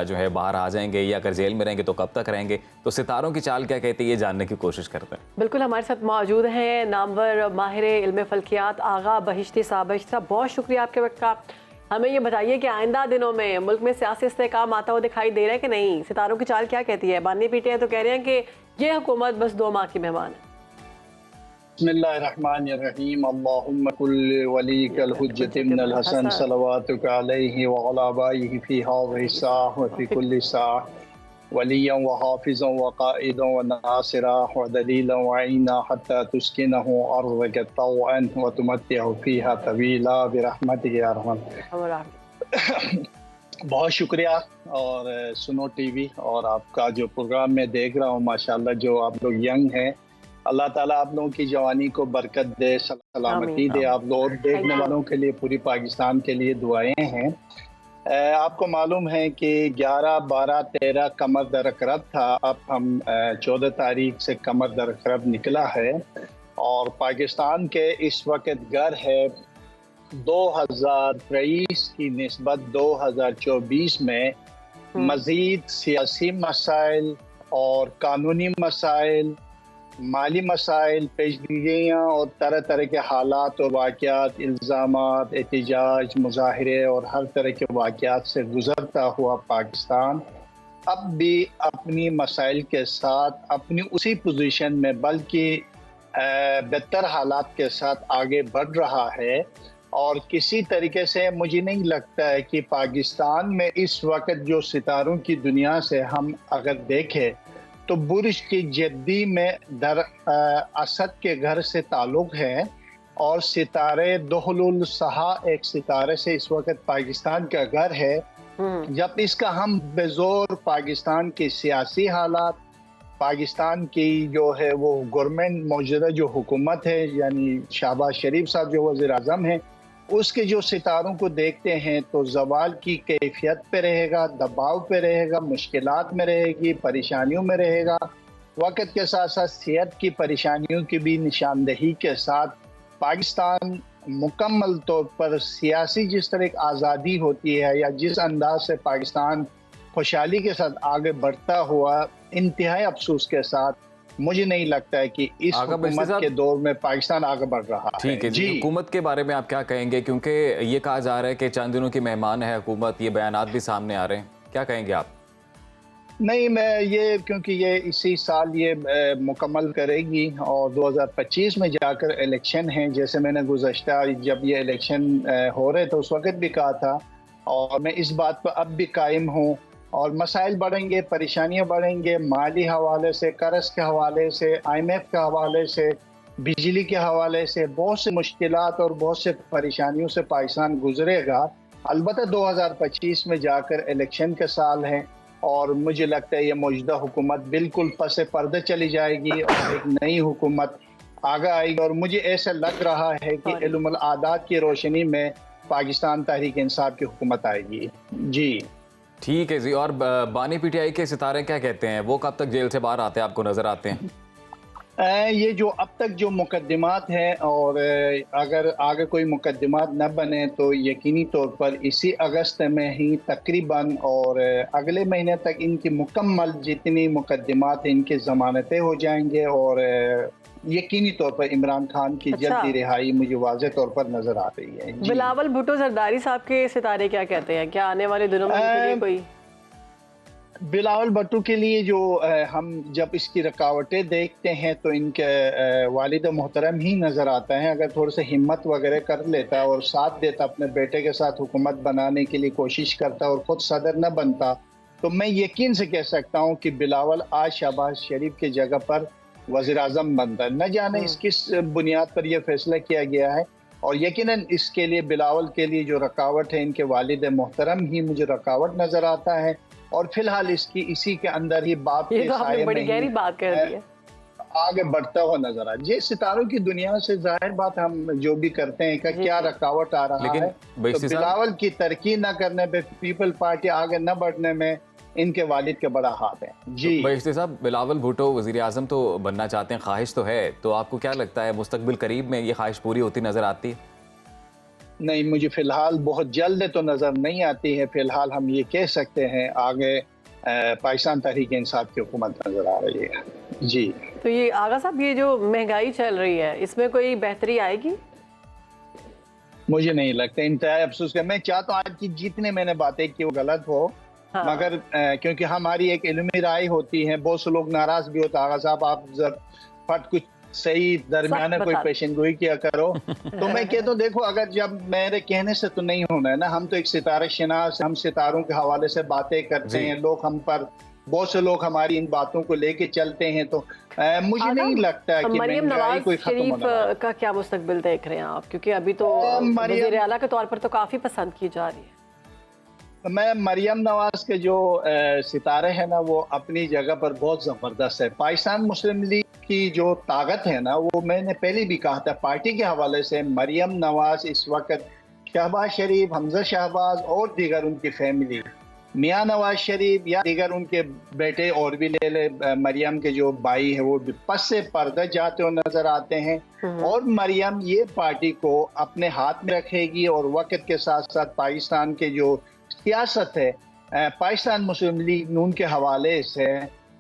S1: जो है बाहर आ जाएंगे, या अगर जेल में रहेंगे तो कब तक रहेंगे? तो सितारों की चाल क्या कहती है, ये जानने की कोशिश करते हैं।
S2: बिल्कुल, हमारे साथ मौजूद हैं नामवर माहिर इल्म फल्कियात आगा बहिश्ती साहब। बहिश्ती साहब, बहुत शुक्रिया आपके वक्त का। हमें ये बताइए कि आइंदा दिनों में मुल्क में सियासी इस्तेहकाम आता हुआ दिखाई दे रहा है कि नहीं? सितारों की चाल क्या कहती है? बानी PTI तो कह रहे हैं कि ये हुकूमत बस 2 माह की मेहमान है।
S10: बिस्मिल्लाहिर्रहमानिर्रहीम। अल्लाहुम्मा कुल्ल वलीकल हुज्जति मिनल हसन सलवातुका अलैहि व अला आबाइहि फी हाज़िहि साअह व फी कुल्ली साअह वलिय्यन व हाफ़िज़न व क़ाइदन व नासिरा व दलीलन व अईना हत्ता तुस्किनहु अर्ज़क तौअन व तुमत्तिअहु फ़ीहा तवीला बिरहमतिका या रहमान। बहुत शुक्रिया। और सुनो TV और आपका जो प्रोग्राम मैं देख रहा हूँ, माशाल्लाह जो आप लोग यंग हैं, अल्लाह ताला आप लोगों की जवानी को बरकत दे, सलामती दे। आप लोग देखने वालों के लिए, पूरी पाकिस्तान के लिए दुआएं हैं। आपको मालूम है कि 11, 12, 13 कमर दरकरब था। अब हम 14 तारीख से कमर दरकरब निकला है और पाकिस्तान के इस वक्त घर है 2023 की निस्बत 2024 में मज़ीद सियासी मसाइल और कानूनी मसाइल, माली मसाइल, पेशगोइयाँ और तरह तरह के हालात और वाक़यात, इल्ज़ामात, एहतजाज, मुज़ाहरे और हर तरह के वाक़यात से गुज़रता हुआ पाकिस्तान अब भी अपनी मसाइल के साथ अपनी उसी पोजीशन में बल्कि बेहतर हालात के साथ आगे बढ़ रहा है। और किसी तरीके से मुझे नहीं लगता है कि पाकिस्तान में इस वक्त जो सितारों की दुनिया से हम अगर देखें तो बुर्ज की जद्दी में असद के घर से ताल्लुक़ है और सितारे दोहलुल सहा एक सितारे से इस वक्त पाकिस्तान का घर है। जब इसका हम बेजोर पाकिस्तान के सियासी हालात, पाकिस्तान की जो है वो गवर्नमेंट मौजूदा जो हुकूमत है यानी शहबाज शरीफ साहब जो वज़ीर आज़म हैं, उसके जो सितारों को देखते हैं तो ज़वाल की कैफियत पे रहेगा, दबाव पे रहेगा, मुश्किलात में रहेगी, परेशानियों में रहेगा। वक्त के साथ साथ सेहत की परेशानियों की भी निशानदही के साथ पाकिस्तान मुकम्मल तौर पर सियासी जिस तरह एक आज़ादी होती है या जिस अंदाज से पाकिस्तान खुशहाली के साथ आगे बढ़ता हुआ इंतहाई अफसोस के साथ मुझे नहीं लगता है कि इस हुकूमत के दौर में पाकिस्तान आगे बढ़ रहा है।
S1: ठीक है जी, हुकूमत के बारे में आप क्या कहेंगे, क्योंकि ये कहा जा रहा है कि चंद दिनों की मेहमान है हुकूमत, ये बयानात भी सामने आ रहे हैं, क्या कहेंगे आप?
S10: नहीं, मैं ये क्योंकि ये इसी साल ये मुकम्मल करेगी और 2025 में जाकर इलेक्शन हैं, जैसे मैंने गुज़श्ता जब ये इलेक्शन हो रहे थे उस वक्त भी कहा था और मैं इस बात पर अब भी कायम हूँ। और मसाइल बढ़ेंगे, परेशानियाँ बढ़ेंगे, माली हवाले से, कर्ज के हवाले से, IMF के हवाले से, बिजली के हवाले से बहुत से मुश्किलात और बहुत से परेशानियों से पाकिस्तान गुजरेगा। अलबत्ता 2025 में जाकर इलेक्शन के साल है और मुझे लगता है ये मौजूदा हुकूमत बिल्कुल पसे पर्दे चली जाएगी और एक नई हुकूमत आगे आएगी और मुझे ऐसा लग रहा है कि इल्मुल आदात की रोशनी में पाकिस्तान तहरीक इंसाफ की हुकूमत आएगी। जी
S1: ठीक है जी। और बानी PTI के सितारे क्या कहते हैं, वो कब तक जेल से बाहर आते हैं, आपको नजर आते हैं?
S10: ये जो अब तक जो मुकदमात हैं और अगर आगे कोई मुकदमात न बने तो यकीनी तौर पर इसी अगस्त में ही तकरीबन और अगले महीने तक इनकी मुकम्मल जितनी मुकदमात हैं इनकी ज़मानतें हो जाएंगे और यकीनी तौर पर इमरान खान की जल्दी रिहाई मुझे वाज़े तौर पर नज़र आ रही है।
S2: बिलावल भुट्टो जरदारी साहब के सितारे क्या कहते हैं, क्या आने वाले दिनों में इनके लिए कोई?
S10: बिलावल भुट्टो के लिए जो हम जब इसकी रुकावटें देखते हैं तो इनके वालिद मोहतरम ही नज़र आता है। अगर थोड़ा सा हिम्मत वगैरह कर लेता और साथ देता, अपने बेटे के साथ हुकूमत बनाने के लिए कोशिश करता और ख़ुद सदर न बनता तो मैं यकीन से कह सकता हूँ कि बिलावल आज शहबाज शरीफ की जगह पर वज़ीर आज़म बनता। न जाने इस किस बुनियाद पर यह फैसला किया गया है और यकीनन इसके लिए बिलावल के लिए जो रुकावट है इनके वालिद मोहतरम ही मुझे रुकावट नज़र आता है और फिलहाल इसकी इसी के अंदर ही बाप के साये
S2: बड़ी गहरी बात कर दी है,
S10: आगे बढ़ता हुआ नजर आ। ये सितारों की दुनिया से जाहिर बात हम जो भी करते हैं कि क्या रुकावट आ रहा है, तो बिलावल की तरक्की न करने पे, पीपल पार्टी आगे न बढ़ने में इनके वालिद के बड़ा हाथ है। जी
S1: बहिश्ती साहब, बिलावल भुट्टो वज़ीर आज़म तो बनना चाहते हैं, ख्वाहिश तो है, तो आपको क्या लगता है मुस्तकबिल करीब में ये ख्वाहिश पूरी होती नजर आती है?
S10: नहीं, मुझे फिलहाल बहुत जल्द तो नज़र नहीं आती है। फिलहाल हम ये कह सकते हैं आगे पाकिस्तान तहरीक इंसाफ की हुकूमत नज़र आ रही है। जी
S2: तो ये आगा साहब, ये जो महंगाई चल रही है इसमें कोई बेहतरी आएगी?
S10: मुझे नहीं लगता। इंतहाई अफसोस कर, मैं चाहता हूँ आज की जितने मैंने बातें की वो गलत हो, मगर क्योंकि हमारी एक इल्मी राय होती है, बहुत से लोग नाराज भी होता है। आगा साहब आप फट कुछ सही दरमियान कोई पेशन गोई किया करो तो मैं कहता हूँ देखो, अगर जब मेरे कहने से तो नहीं होना है ना, हम तो एक सितारे शनास, हम सितारों के हवाले से बातें करते हैं, लोग हम पर, बहुत से लोग हमारी इन बातों को लेके चलते हैं, तो मुझे नहीं लगता है कि
S2: मरियम नवाज शरीफ का क्या मुस्तकबिल देख रहे हैं आप, क्योंकि अभी तो वज़ीर आला के तौर पर तो काफी पसंद की जा रही है।
S10: मैं मरियम नवाज के जो सितारे हैं ना वो अपनी जगह पर बहुत ज़बरदस्त है। पाकिस्तान मुस्लिम लीग की जो ताकत है ना, वो मैंने पहले भी कहा था, पार्टी के हवाले से मरियम नवाज इस वक्त शहबाज शरीफ, हमजा शहबाज और दीगर उनकी फैमिली, मियाँ नवाज शरीफ या दीगर उनके बेटे और भी ले ले, मरियम के जो भाई है वो पस से पर्दा जाते हुए नजर आते हैं और मरियम ये पार्टी को अपने हाथ में रखेगी और वक्त के साथ साथ पाकिस्तान के जो सियासत है, पाकिस्तान मुस्लिम लीग नून के हवाले से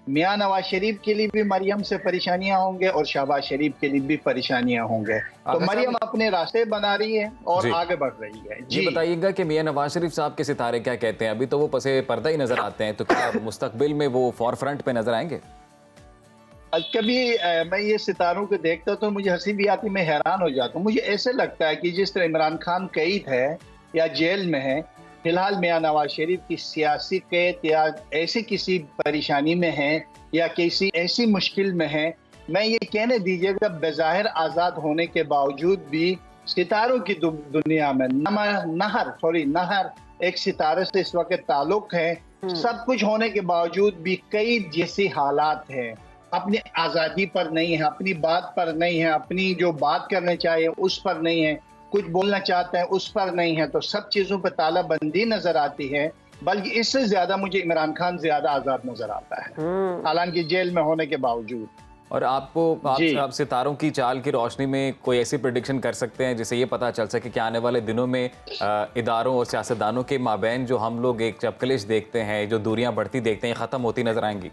S10: मियाँ नवाज शरीफ के लिए भी मरियम से परेशानियां होंगे और शहबाज शरीफ के लिए भी परेशानियां होंगे, तो मरियम अपने रास्ते बना रही है और आगे बढ़ रही है।
S1: जी बताइएगा कि मियाँ नवाज शरीफ साहब के सितारे क्या कहते हैं? अभी तो वो पसे पर्दा ही नजर आते हैं, तो क्या मुस्तकबिल में वो फॉर फ्रंट पे नजर आएंगे?
S10: कभी मैं ये सितारों को देखता तो मुझे हंसी भी आती, मैं हैरान हो जाता हूँ। मुझे ऐसे लगता है कि जिस तरह इमरान खान कैद है या जेल में है, फिलहाल मियाँ नवाज शरीफ की सियासी कैद या ऐसी किसी परेशानी में है या किसी ऐसी मुश्किल में है, मैं ये कहने दीजिएगा बेज़ाहिर आज़ाद होने के बावजूद भी सितारों की दुनिया में नहर एक सितारे से इस वक्त ताल्लुक है। सब कुछ होने के बावजूद भी कई जैसी हालात हैं, अपनी आज़ादी पर नहीं है, अपनी बात पर नहीं है, अपनी जो बात करने चाहिए उस पर नहीं है, कुछ बोलना चाहते हैं उस पर नहीं है, तो सब चीज़ों पर तालाबंदी नजर आती है। बल्कि इससे ज्यादा मुझे इमरान खान ज्यादा आज़ाद नजर आता है, हालांकि जेल में होने के बावजूद।
S1: और आप सितारों की चाल की रोशनी में कोई ऐसी प्रेडिक्शन कर सकते हैं जिससे ये पता चल सके कि आने वाले दिनों में इदारों और सियासतदानों के माबैन जो हम लोग एक चपकलिश देखते हैं, जो दूरियां बढ़ती देखते हैं, ख़त्म होती नजर आएंगी?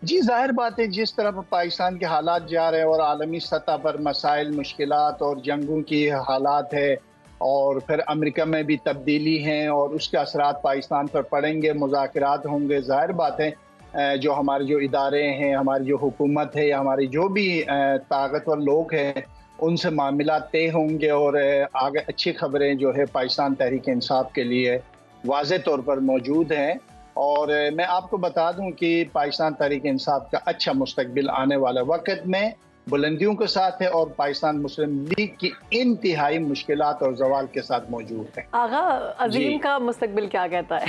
S10: जी जाहिर बात है, जिस तरह पाकिस्तान के हालात जा रहे हैं और आलमी सतह पर मसाइल, मुश्किलात और जंगों की हालात है, और फिर अमेरिका में भी तब्दीली हैं और उसके असरात पाकिस्तान पर पड़ेंगे, मुज़ाकरात होंगे। जाहिर बात है जो हमारे जो इदारे हैं, हमारी जो हुकूमत है या हमारी जो भी ताकतवर लोग हैं, उनसे मामला तय होंगे और आगे अच्छी खबरें जो है पाकिस्तान तहरीक इंसाफ के लिए वाज़े तौर पर मौजूद हैं। और मैं आपको बता दूं कि पाकिस्तान तहरीक इंसाफ का अच्छा मुस्तकबिल आने वाले वक्त में बुलंदियों के साथ है और पाकिस्तान मुस्लिम लीग की इंतहाई मुश्किलात और जवाल के साथ मौजूद है।
S2: आगा अजीम का मुस्तकबिल क्या कहता है?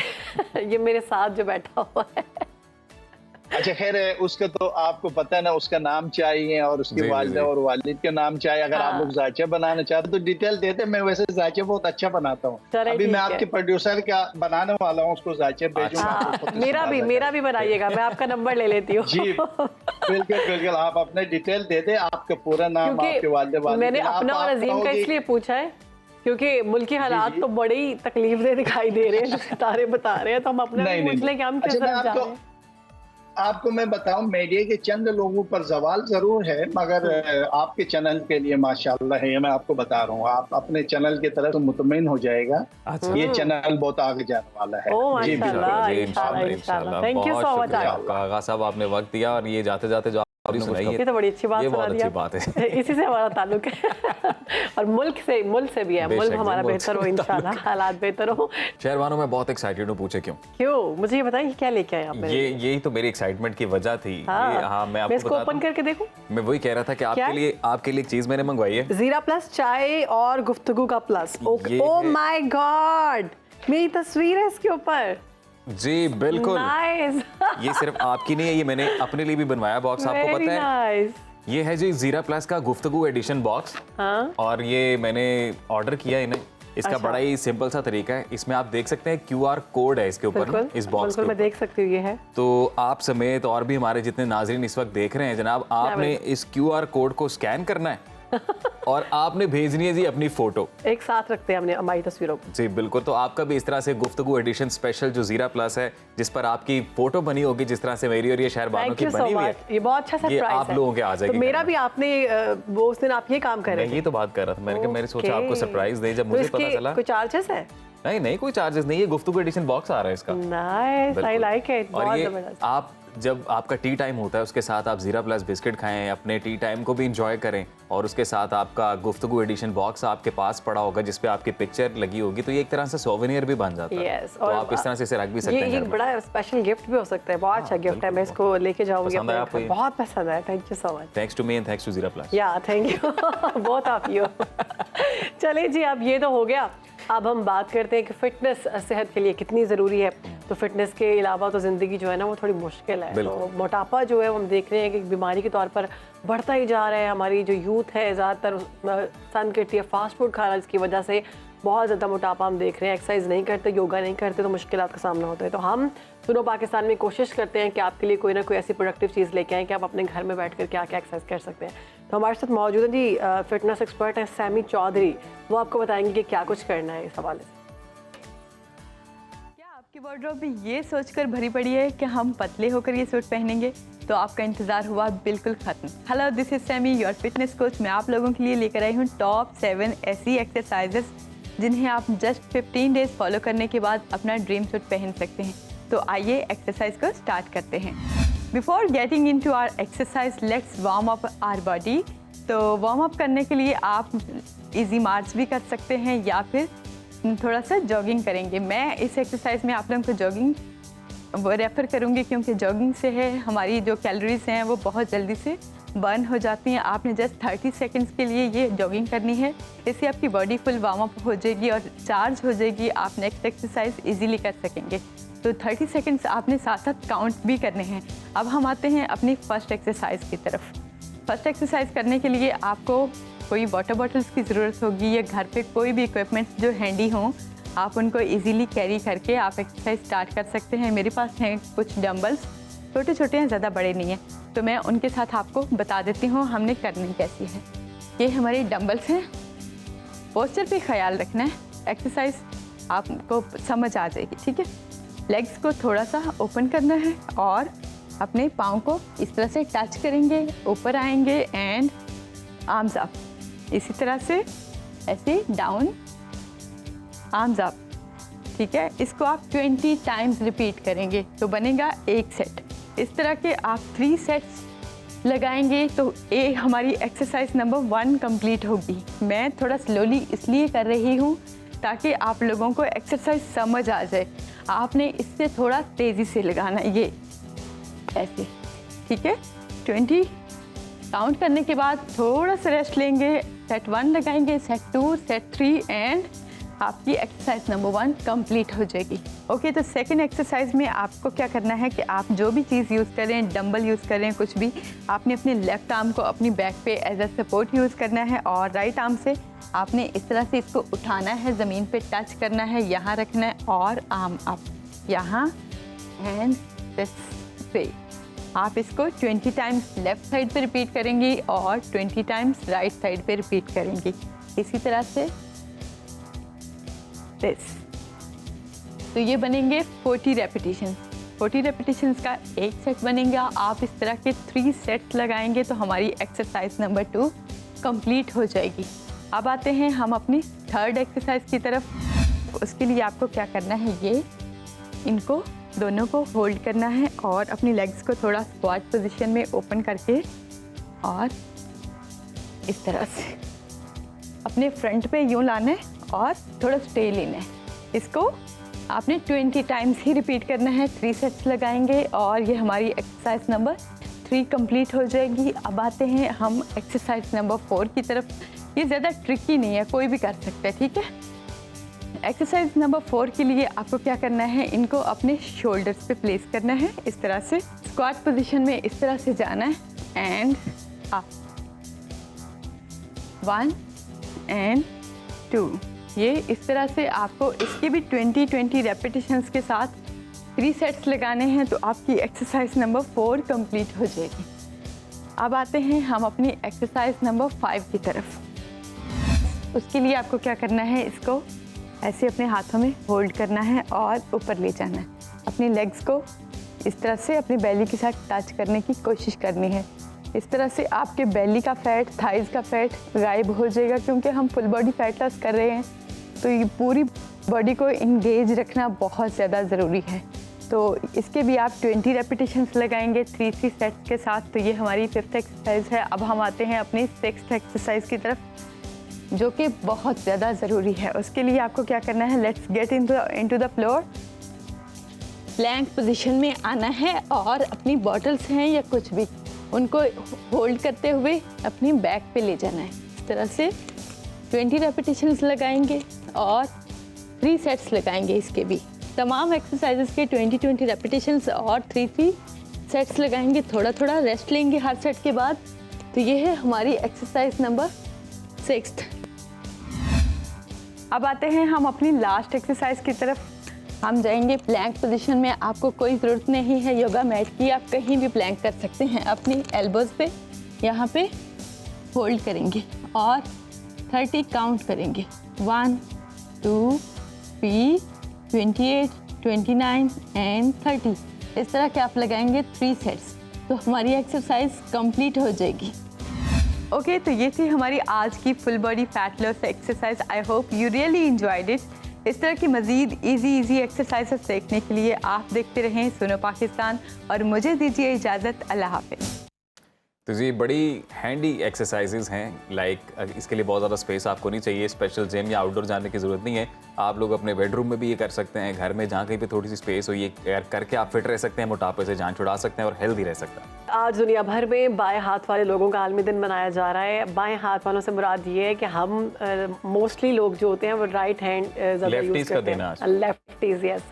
S2: ये मेरे साथ जो बैठा हुआ है।
S10: अच्छा खैर, उसका तो आपको पता है ना, उसका नाम चाहिए और उसकी वालिदा और वालिद के नाम चाहिए। अगर आप लोग जायचा बनाना चाहते तो डिटेल देते। मैं वैसे जायचा बहुत अच्छा बनाता हूँ। अभी मैं आपके प्रोड्यूसर का बनाने वाला हूँ, उसको जायचा भेजूंगा।
S2: मेरा भी बनाइएगा, मैं आपका नंबर ले लेती हूँ।
S10: जी बिल्कुल बिल्कुल, आप अपने डिटेल दे दे, आपका पूरा नाम, आपके वालिद।
S2: मैंने अपना और अजीम का इसलिए पूछा है क्योंकि मुल्की हालात तो बड़े ही तकलीफदेह दिखाई दे रहे हैं, जो सितारे बता रहे हैं, तो हम अपने पूछ लें कि हम किस तरफ जा रहे हैं।
S10: आपको मैं बताऊं, मीडिया के चंद लोगों पर सवाल जरूर है, मगर आपके चैनल के लिए माशाल्लाह है, ये मैं आपको बता रहा हूँ। आप अपने चैनल की तरफ मुतमईन हो जाएगा। ये चैनल बहुत आगे जाने वाला है।
S2: जी इंशाल्लाह। थैंक यू सो मच
S1: आगा साहब, आपने वक्त दिया और ये जाते जाते जो
S2: ये तो बड़ी अच्छी बात सुना दिया।
S1: बात है।
S2: इसी से हमारा ताल्लुक है और मुल्क से भी है। मुल्क हमारा बेहतर हो इंशाल्लाह, हालात बेहतर हो।
S1: शहरवानों में बहुत एक्साइटेड हूँ, पूछे
S2: क्यों? मुझे ये बताइए क्या लेके आए आप?
S1: यही तो मेरी एक्साइटमेंट की वजह थी। मैं
S2: इसको ओपन करके देखूं?
S1: मैं वही कह रहा था कि आपके लिए एक चीज मैंने मंगवाई है।
S2: जीरा प्लस चाय और गुफ्तगू का प्लस। ओह माय गॉड, मेरी तस्वीर है इसके ऊपर।
S1: जी बिल्कुल। ये सिर्फ आपकी नहीं है, ये मैंने अपने लिए भी बनवाया बॉक्स। आपको पता है ये है जी जीरा प्लस का गुफ्तगू एडिशन बॉक्स। और ये मैंने ऑर्डर किया इन्हें। इसका बड़ा ही सिंपल सा तरीका है। इसमें आप देख सकते हैं QR कोड है इसके ऊपर, इस बॉक्स
S2: में देख सकती हूँ। ये है
S1: तो आप समेत और भी हमारे जितने नाजरीन इस वक्त देख रहे हैं जनाब, आपने इस QR कोड को स्कैन करना है और आपने भेजनी है जी अपनी फोटो।
S2: एक साथ रखते हैं हमने हमारी तस्वीरों को।
S1: जी बिल्कुल। तो आपका भी इस तरह से गुफ्तगू एडिशन स्पेशल जो जीरा प्लस है, जिस पर आपकी फोटो बनी होगी, जिस तरह से मेरी और ये शहरबानों की बनी हुई है,
S2: ये बहुत अच्छा सरप्राइज है।
S1: आप लोगों के आ जाएगी।
S2: तो मेरा भी आपने वो उस दिन आप ये काम कर रहे थे।
S1: मैं ये तो बात कर रहा था, मैंने कहा मैंने सोचा आपको सरप्राइज दे। जब मुझे पता चला
S2: कोई चार्जेस है?
S1: नहीं कोई चार्जेस नहीं, ये गुफ्तगू एडिशन बॉक्स आ रहा है इसका।
S2: Nice, I like it. बहुत जबरदस्त।
S1: आप जब आपका टी टाइम होता है उसके साथ आप जीरा प्लस बिस्किट खाएं, अपने टी टाइम को भी इंजॉय करें, और उसके साथ आपका गुफ्तगू एडिशन बॉक्स आपके पास पड़ा होगा जिसपे आपकी पिक्चर लगी होगी, तो ये एक तरह से सोवेनियर भी बन जाता है। तो आप इस तरह से इसे रख भी सकते हैं।
S2: ये बड़ा स्पेशल गिफ्ट भी हो सकता है। बहुत अच्छा गिफ्ट है, मैं इसको लेके जाऊंगी। बहुत पसंद आया। Thank you so much.
S1: Thanks to me and thanks to जीरा प्लस।
S2: या थैंक यू बहुत ऑफ यू। चलिए जी, अब ये तो हो गया। अब हम बात करते हैं कि फिटनेस सेहत के लिए कितनी ज़रूरी है। तो फिटनेस के अलावा तो ज़िंदगी जो है ना वो थोड़ी मुश्किल है। तो मोटापा जो है वो हम देख रहे हैं कि बीमारी के तौर पर बढ़ता ही जा रहा है। हमारी जो यूथ है ज़्यादातर सन करती है फास्ट फूड खाना, जिसकी वजह से बहुत ज़्यादा मोटापा हम देख रहे हैं। एक्सरसाइज नहीं करते, योगा नहीं करते, तो मुश्किलात का सामना होता है। तो हम दोनों पाकिस्तान में कोशिश करते हैं कि आपके लिए कोई ना कोई ऐसी प्रोडक्टिव चीज़ लेके आएँ कि आप अपने घर में बैठ कर क्या क्या एक्सरसाइज कर सकते हैं। तो हमारे साथ मौजूद है जी फिटनेस एक्सपर्ट है सैमी चौधरी। वो आपको बताएंगे कि क्या कुछ करना है इस हवाले से।
S11: क्या आपकी वार्डरोब भी ये सोचकर भरी पड़ी है कि हम पतले होकर ये सूट पहनेंगे? तो आपका इंतज़ार हुआ बिल्कुल ख़त्म। Hello, this is Sammy, your fitness coach. मैं आप लोगों के लिए लेकर आई हूँ टॉप 7 ऐसी एक्सरसाइजेस जिन्हें आप जस्ट 15 डेज फॉलो करने के बाद अपना ड्रीम सूट पहन सकते हैं। तो आइए एक्सरसाइज को स्टार्ट करते हैं। Before getting into our exercise, let's warm up our body. तो वार्म अप करने के लिए आप इजी मार्च भी कर सकते हैं या फिर थोड़ा सा जॉगिंग करेंगे। मैं इस एक्सरसाइज में आप लोगों को जॉगिंग रेफ़र करूँगी क्योंकि जॉगिंग से है हमारी जो कैलोरीज हैं वो बहुत जल्दी से बर्न हो जाती हैं। आपने जस्ट 30 सेकंड्स के लिए ये जॉगिंग करनी है। इससे आपकी बॉडी फुल वार्म अप हो जाएगी और चार्ज हो जाएगी। आप नेक्स्ट एक्सरसाइज इजीली कर सकेंगे। तो 30 सेकंड्स आपने साथ साथ काउंट भी करने हैं। अब हम आते हैं अपनी फर्स्ट एक्सरसाइज की तरफ। फर्स्ट एक्सरसाइज करने के लिए आपको कोई वाटर बॉटल्स की ज़रूरत होगी या घर पे कोई भी इक्विपमेंट्स जो हैंडी हों, आप उनको इजीली कैरी करके आप एक्सरसाइज स्टार्ट कर सकते हैं। मेरे पास हैं कुछ डंबल्स, छोटे छोटे हैं, ज़्यादा बड़े नहीं हैं, तो मैं उनके साथ आपको बता देती हूँ हमने करनी कैसी है। ये हमारे डंबल्स हैं। पोस्चर पे ख्याल रखना है, एक्सरसाइज आपको समझ आ जाएगी, ठीक है। लेग्स को थोड़ा सा ओपन करना है और अपने पाँव को इस तरह से टच करेंगे, ऊपर आएंगे एंड आर्म्स अप। इसी तरह से ऐसे डाउन, आर्म्स अप। ठीक है, इसको आप 20 टाइम्स रिपीट करेंगे तो बनेगा एक सेट। इस तरह के आप 3 सेट्स लगाएंगे तो हमारी एक्सरसाइज नंबर 1 कंप्लीट होगी। मैं थोड़ा स्लोली इसलिए कर रही हूँ ताकि आप लोगों को एक्सरसाइज समझ आ जाए। आपने इससे थोड़ा तेज़ी से लगाना, ये ऐसे। ठीक है, 20 काउंट करने के बाद थोड़ा सा रेस्ट लेंगे, सेट 1 लगाएंगे, सेट 2, सेट 3 एंड आपकी एक्सरसाइज नंबर 1 कंप्लीट हो जाएगी। ओके, तो सेकंड एक्सरसाइज में आपको क्या करना है कि आप जो भी चीज़ यूज़ करें, डंबल यूज़ करें, कुछ भी, आपने अपने लेफ्ट आर्म को अपनी बैक पे एज अ सपोर्ट यूज़ करना है और राइट आर्म से आपने इस तरह से इसको उठाना है, ज़मीन पे टच करना है, यहाँ रखना है और आर्म अप, यहाँ एंड दिस पे। आप इसको 20 टाइम्स लेफ़्ट साइड पे रिपीट करेंगी और 20 टाइम्स राइट साइड पे रिपीट करेंगी। इसी तरह से तो ये बनेंगे 40 रेपिटेशन। 40 रेपिटेशंस का एक सेट बनेगा। आप इस तरह के 3 सेट्स लगाएंगे तो हमारी एक्सरसाइज नंबर 2 कंप्लीट हो जाएगी। अब आते हैं हम अपनी थर्ड एक्सरसाइज की तरफ। उसके लिए आपको क्या करना है, ये इनको दोनों को होल्ड करना है और अपनी लेग्स को थोड़ा स्क्वाट पोजीशन में ओपन करके और इस तरह से अपने फ्रंट पे यूँ लाना है और थोड़ा स्टे लेना है। इसको आपने 20 टाइम्स ही रिपीट करना है। 3 सेट्स लगाएंगे और ये हमारी एक्सरसाइज नंबर 3 कंप्लीट हो जाएगी। अब आते हैं हम एक्सरसाइज नंबर 4 की तरफ। ये ज़्यादा ट्रिकी नहीं है, कोई भी कर सकता है। ठीक है, एक्सरसाइज नंबर 4 के लिए आपको क्या करना है, इनको अपने शोल्डर्स पे प्लेस करना है इस तरह से। स्क्वाट पोजीशन में इस तरह से जाना है एंड अप, 1 एंड 2। ये इस तरह से आपको इसके भी 20 रेपिटेशंस के साथ 3 सेट्स लगाने हैं तो आपकी एक्सरसाइज नंबर 4 कंप्लीट हो जाएगी। अब आते हैं हम अपनी एक्सरसाइज नंबर 5 की तरफ। उसके लिए आपको क्या करना है, इसको ऐसे अपने हाथों में होल्ड करना है और ऊपर ले जाना है। अपनी लेग्स को इस तरह से अपनी बेली के साथ टच करने की कोशिश करनी है। इस तरह से आपके बेली का फैट, थाइज़ का फैट गायब हो जाएगा क्योंकि हम फुल बॉडी फैट लॉस कर रहे हैं तो ये पूरी बॉडी को इंगेज रखना बहुत ज़्यादा ज़रूरी है। तो इसके भी आप 20 रेपिटेशंस लगाएंगे 3 सेट्स के साथ। तो ये हमारी 5th एक्सरसाइज है। अब हम आते हैं अपनी 6th एक्सरसाइज की तरफ जो कि बहुत ज़्यादा ज़रूरी है। उसके लिए आपको क्या करना है, let's get into the floor. Plank position में आना है और अपनी बॉटल्स हैं या कुछ भी, उनको होल्ड करते हुए अपनी बैक पे ले जाना है। इस तरह से 20 रेपिटेशंस लगाएंगे और 3 सेट्स लगाएंगे। इसके भी तमाम एक्सरसाइजेस के 20 रेपिटेशंस और 3 सेट्स लगाएंगे। थोड़ा थोड़ा रेस्ट लेंगे हर सेट के बाद। तो ये है हमारी एक्सरसाइज नंबर 6। अब आते हैं हम अपनी लास्ट एक्सरसाइज की तरफ। हम जाएंगे प्लैंक पोजीशन में। आपको कोई ज़रूरत नहीं है योगा मैट की, आप कहीं भी प्लैंक कर सकते हैं। अपनी एल्बोज़ पे यहाँ पे होल्ड करेंगे और 30 काउंट करेंगे, 1 2 3 28 29 एंड 30। इस तरह के आप लगाएंगे 3 सेट्स तो हमारी एक्सरसाइज कंप्लीट हो जाएगी। ओके, तो ये थी हमारी आज की full body fat loss exercise. I hope you really enjoyed it. इस तरह की मज़ीद इजी एक्सरसाइजेस देखने के लिए आप देखते रहें सुनो पाकिस्तान और मुझे दीजिए इजाज़त। अल्लाह हाफ़िज़।
S1: तो जी बड़ी हैंडी एक्सरसाइजेज हैं। लाइक इसके लिए बहुत ज़्यादा स्पेस आपको नहीं चाहिए, स्पेशल जिम या आउटडोर जाने की ज़रूरत नहीं है। आप लोग अपने बेडरूम में भी ये कर सकते हैं, घर में जहाँ कहीं पे थोड़ी सी स्पेस हो, ये करके आप फिट रह सकते हैं, मोटापे से जान छुड़ा सकते हैं और हेल्दी रह सकते हैं।
S2: आज दुनिया भर में बाएं हाथ वाले लोगों का आलमी दिन मनाया जा रहा है। बाएं हाथ वालों से मुराद ये है कि हम मोस्टली लोग जो होते हैं वो राइट हैंड ज़्यादा यूज़ करते हैं, लेफ्टीज़, यस।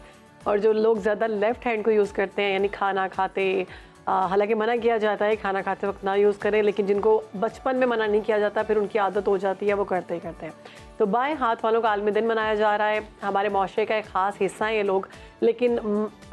S2: और जो लोग ज़्यादा लेफ्ट हैंड को यूज़ करते हैं, यानी खाना खाते, हालांकि मना किया जाता है खाना खाते वक्त ना यूज़ करें, लेकिन जिनको बचपन में मना नहीं किया जाता फिर उनकी आदत हो जाती है, वो करते ही करते हैं। तो बाएं हाथ वालों का आलमी दिन मनाया जा रहा है। हमारे माशरे का एक ख़ास हिस्सा है ये लोग, लेकिन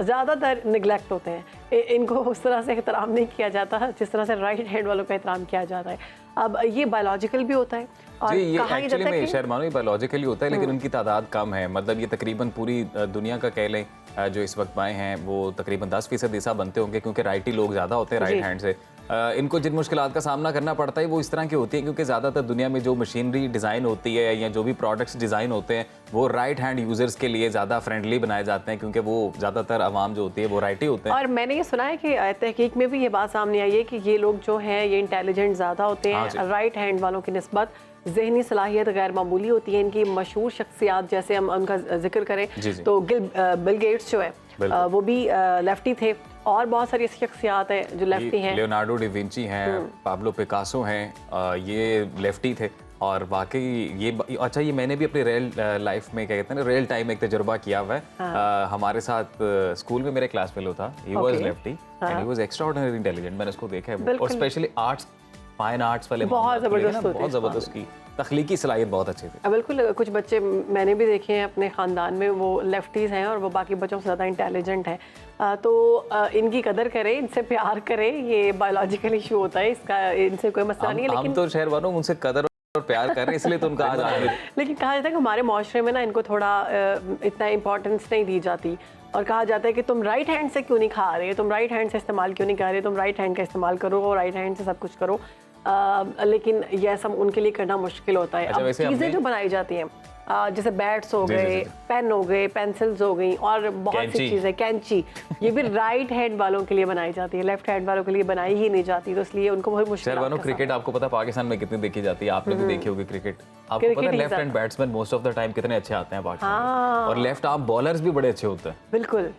S2: ज़्यादातर निगलेक्ट होते हैं, इनको उस तरह से एहतराम नहीं किया जाता जिस तरह से राइट हैंड वालों का एहतराम किया जाता है। अब ये बायोलॉजिकल भी होता है और
S1: जी, ये
S2: कहा
S1: एक्चुअली
S2: जाता है
S1: में
S2: कि
S1: शर्मानो बायोलॉजिकली होता है, लेकिन उनकी तादाद कम है। मतलब ये तकरीबन पूरी दुनिया का कह लें जो इस वक्त बाएं हैं वो तकरीबन 10% हिस्सा बनते होंगे, क्योंकि राइटी लोग ज़्यादा होते हैं राइट हैंड से। इनको जिन मुश्किलात का सामना करना पड़ता है वो इस तरह की होती है क्योंकि ज़्यादातर दुनिया में जो मशीनरी डिज़ाइन होती है या जो भी प्रोडक्ट्स डिज़ाइन होते हैं वो राइट हैंड यूज़र्स के लिए ज़्यादा फ्रेंडली बनाए जाते हैं, क्योंकि वो ज़्यादातर आवाम जो होती है वो राइटी होते हैं।
S2: और मैंने ये सुना है कि तहकीक में भी ये बात सामने आई है कि ये लोग जो हैं ये इंटेलिजेंट ज़्यादा होते हैं राइट हैंड वालों की निस्बत। ज़हनी सलाहियत गैर मामूली होती है इनकी। मशहूर शख्सियात जैसे हम उनका जिक्र करें तो बिल गेट्स जो है वो भी लेफ्टी थे, और बहुत सारी ऐसी शख्सियात हैं जो लेफ्टी हैं।
S1: लियोनार्डो डा विंची हैं, पाब्लो पिकासो हैं, ये लेफ्टी थे। और वाकई ये अच्छा, ये मैंने भी अपनी रियल लाइफ में क्या कहते हैं ना, रियल टाइम एक तजुर्बा किया हुआ है। हमारे साथ स्कूल में मेरे क्लास फेलो था, he was lefty and he was extraordinary intelligent. मैंने उसको देखा है, और स्पेशली आर्ट्स, फाइन आर्ट्स वाले
S2: बहुत ज़बरदस्त होते हैं,
S1: बहुत ज़बरदस्त की तख्लीकी सलाहियत बहुत अच्छी थी।
S2: बिल्कुल, कुछ बच्चे मैंने भी देखे हैं अपने ख़ानदान में, वो लेफ्टीज़ हैं और वो बाकी बच्चों से ज़्यादा इंटेलिजेंट हैं। तो इनकी कदर करें, इनसे प्यार करें, ये बायोलॉजिकल इशू होता है, इसका इनसे कोई मसला नहीं है। लेकिन
S1: हम तो शहर वालों उनसे कदर और प्यार कर रहे हैं, इसलिए तो उनका आज
S2: लेकिन कहा जाता है कि हमारे माशरे में ना इनको थोड़ा इतना इंपॉर्टेंस नहीं दी जाती, और कहा जाता है कि तुम राइट हैंड से क्यों नहीं खा रहे, तुम राइट हैंड से इस्तेमाल क्यों नहीं कर रहे, तुम राइट हैंड का इस्तेमाल करो और राइट हैंड से सब कुछ करो। लेकिन यह सब उनके लिए करना मुश्किल होता है। अब चीज़ें जो बनाई जाती हैं जैसे बैट्स हो गए, पेन हो गए, पेंसिल्स हो गई, और बहुत सी चीज़ें, कैंची, ये भी राइट हैंड वालों के लिए बनाई जाती है, लेफ्ट हैंड वालों के लिए बनाई ही नहीं जाती, तो इसलिए उनको बहुत मुश्किल।
S1: क्रिकेट आपको पता पाकिस्तान में कितनी देखी जाती है, आपने भी देखी होगी क्रिकेट। आपको पता है left hand batsman most of the time कितने अच्छे आते हैं पाकिस्तान में, और लेफ्ट आर्म बॉलर्स भी बड़े अच्छे होते हैं।
S2: बिल्कुल,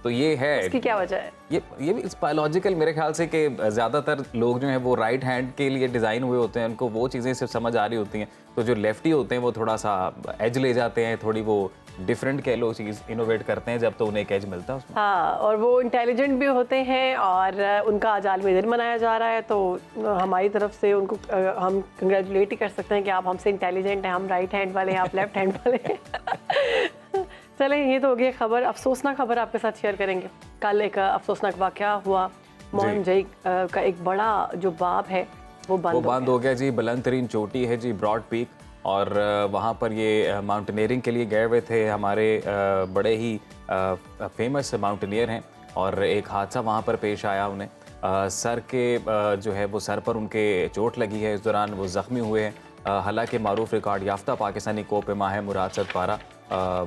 S1: तो ये है,
S2: इसकी क्या वजह है?
S1: ये भी बायोलॉजिकल मेरे ख्याल से कि ज़्यादातर लोग जो हैं वो राइट हैंड के लिए डिज़ाइन हुए होते हैं, उनको वो चीज़ें सिर्फ समझ आ रही होती हैं। तो जो लेफ्टी होते हैं वो थोड़ा सा एज ले जाते हैं, थोड़ी वो डिफरेंट कह लो चीज़ इनोवेट करते हैं जब तो उन्हें एक एज मिलता है उसमें।
S2: हाँ, और वो इंटेलिजेंट भी होते हैं, और उनका आज आलमी दिन मनाया जा रहा है, तो हमारी तरफ से उनको हम कंग्रेचुलेट ही कर सकते हैं कि आप हमसे इंटेलिजेंट हैं, हम राइट हैंड वाले हैं, आप लेफ्ट हैंड वाले हैं। चलें, ये तो हो गई खबर। अफसोसनाक खबर आपके साथ शेयर करेंगे। कल एक अफसोसनाक वाक़या हुआ, मोहन जई का एक बड़ा जो बाब है वो बंद
S1: हो गया जी। बुलंद तरीन चोटी है जी, ब्रॉड पीक, और वहाँ पर ये माउंटेनियरिंग के लिए गए हुए थे हमारे बड़े ही फेमस माउंटेनियर हैं, और एक हादसा वहाँ पर पेश आया उन्हें। सर के जो है वो सर पर उनके चोट लगी है, इस दौरान वो ज़ख्मी हुए हैं। हालांकि मारूफ रिकॉर्ड याफ्ता पाकिस्तानी कोपेमा है मुराद सतपारा,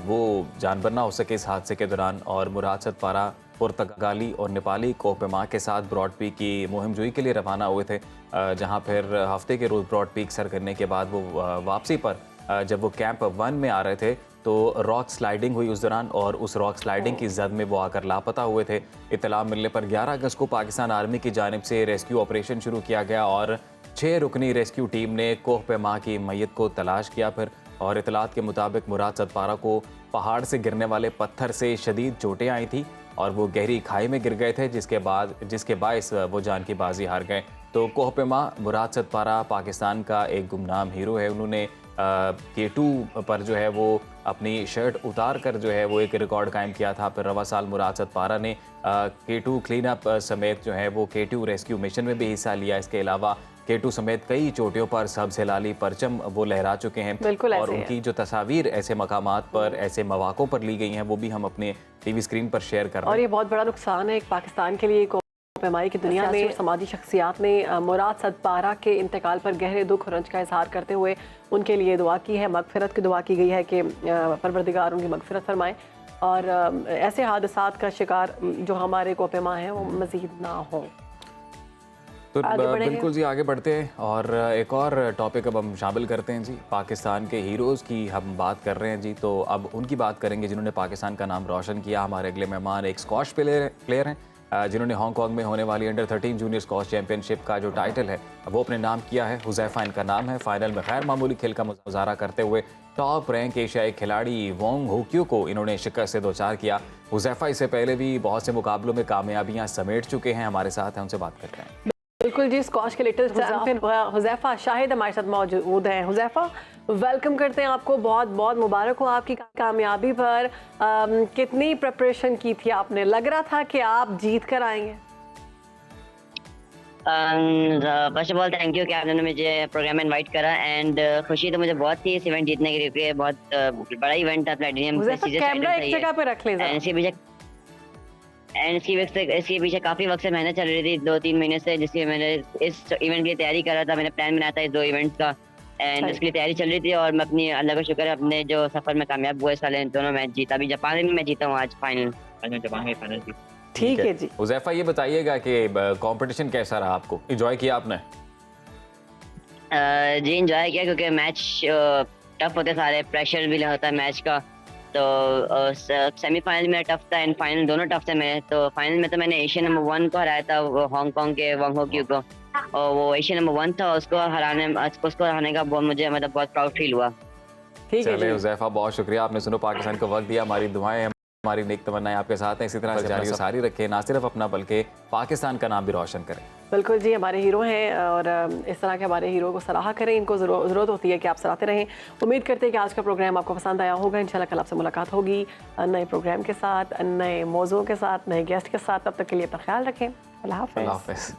S1: वो जानबर ना हो सके इस हादसे के दौरान, और मुराद सतपारा पुर्तगाली और नेपाली कोपेमा के साथ ब्रॉड पीक की मुहिमजोई के लिए रवाना हुए थे, जहां फिर हफ्ते के रोज़ ब्रॉड पीक सर करने के बाद वो वापसी पर जब वो कैंप 1 में आ रहे थे तो रॉक स्लाइडिंग हुई उस दौरान, और उस रॉक स्लाइडिंग की जद में वो आकर लापता हुए थे। इत्तला मिलने पर 11 अगस्त को पाकिस्तान आर्मी की जानिब से रेस्क्यू ऑपरेशन शुरू किया गया, और 6 रुकनी रेस्क्यू टीम ने कोह पेमा की मैयत को तलाश किया फिर, और इतलात के मुताबिक मुराद सतपारा को पहाड़ से गिरने वाले पत्थर से शदीद चोटें आई थी और वो गहरी खाई में गिर गए थे, जिसके बायस वो जान की बाजी हार गए। तो कोहपेमा मुराद सतपारा पाकिस्तान का एक गुमनाम हीरो है। उन्होंने K2 पर जो है वो अपनी शर्ट उतार कर जो है वो एक रिकॉर्ड कायम किया था। फिर रवा साल मुराद सतपारा ने K2 क्लीन अप समेत जो है वो K2 रेस्क्यू मिशन में भी हिस्सा लिया। इसके अलावा K2 समेत कई चोटियों पर सब्ज़ हिलाली परचम वो लहरा चुके हैं, और उनकी जो तस्वीर ऐसे मकामात पर, ऐसे मौक़ों पर ली गई हैं, वो भी हम अपने टीवी स्क्रीन पर शेयर कर रहे हैं।
S2: और ये बहुत बड़ा नुकसान है एक पाकिस्तान के लिए। पैमाई की दुनिया में समाजी शख्सियात ने मुराद सतपारा के इंतकाल पर गहरे दुख और रंज का इजहार करते हुए उनके लिए दुआ की है, मगफिरत की दुआ की गई है कि परवरदिगार उनकी मगफिरत फरमाए, और ऐसे हादसात का शिकार जो हमारे कोपेमा हैं वो मज़ीद ना हो।
S1: तो बिल्कुल जी, आगे बढ़ते हैं और एक और टॉपिक अब हम शामिल करते हैं जी। पाकिस्तान के हीरोज़ की हम बात कर रहे हैं जी, तो अब उनकी बात करेंगे जिन्होंने पाकिस्तान का नाम रोशन किया। हमारे अगले मेहमान एक स्क्वॉश प्लेयर हैं जिन्होंने हांगकांग में होने वाली अंडर 13 जूनियर स्क्वॉश चैंपियनशिप का जो टाइटल है वो अपने नाम किया है। हुज़ैफा इनका नाम है। फाइनल में गैर मामूली खेल का मुजाहरा करते हुए टॉप रैंक एशियाई खिलाड़ी वोंग होक्यू को इन्होंने शिकस्त से दो चार किया। हुज़ैफा इससे पहले भी बहुत से मुकाबलों में कामयाबियां समेट चुके हैं। हमारे साथ हैं, उनसे बात करते हैं।
S2: बिल्कुल जी, स्क्वॉश के लेटेस्ट चैंपियन हुज़ैफा शाहिद हमारे साथ मौजूद हैं। हुज़ैफा, वेलकम करते हैं आपको, बहुत बहुत मुबारक हो आपकी कामयाबी पर। कितनी प्रिपरेशन की थी आपने? लग रहा था कि आप जीत कर आएंगे?
S12: First of all thank you कि आपने मुझे प्रोग्राम में इनवाइट करा एंड खुशी तो मुझे बहुत थी इस इवेंट जीतने के लिए। बहुत बड़ा इवेंट था प्लैटिनियम।
S2: कैमरा एक जगह पे रख ले
S12: इसके पीछे काफी वक्त से मेहनत चल रही थी, 2-3 महीने से, जिसकी मैंने इस इवेंट के लिए तैयारी कर रहा था। मैंने प्लान बनाया था इस 2 इवेंट्स का एंड उसके लिए तैयारी चल रही थी और मैं अपनी अल्लाह का शुक्र है अपने जो सफर में कामयाब हुआ इस साल दोनों मैच जीता। अभी जापान में मैं जीता हूँ आज फाइनल जीता।
S2: ठीक है जी।
S1: हुज़ैफा ये बताइएगा कि कंपटीशन कैसा रहा आपको? एंजॉय किया आपने?
S12: जी एंजॉय किया क्योंकि मैच टफ होते सारे, प्रेशर भी होता है मैच का। तो सेमीफाइनल में टफ था एंड फाइनल दोनों टफ थे मेरे। तो फाइनल में तो मैंने एशियन नंबर 1 को हराया था, हांगकांग के वांग हो क्यू को, और वो एशियन नंबर 1 था। उसको हराने का मुझे मतलब बहुत प्राउड फील हुआ।
S2: ठीक है
S1: चलिए हुज़ैफा, बहुत शुक्रिया, आपने सुनो पाकिस्तान को वक्त दिया। हमारी दुआएं, हमारी नेक तमन्नाएं आपके साथ हैं। इसी तरह से जारी सारी रखें, ना सिर्फ अपना बल्कि पाकिस्तान का नाम भी रोशन करें।
S2: बिल्कुल जी, हमारे हीरो हैं और इस तरह के हमारे हीरो को सराहा करें। इनको ज़रूरत होती है कि आप सराहते रहें। उम्मीद करते हैं कि आज का प्रोग्राम आपको पसंद आया होगा। इंशाल्लाह कल आपसे मुलाकात होगी नए प्रोग्राम के साथ, नए मौज़ूओं के साथ, नए गेस्ट के साथ। तब तक के लिए अपना ख्याल रखें। अल्लाह हाफ़िज़।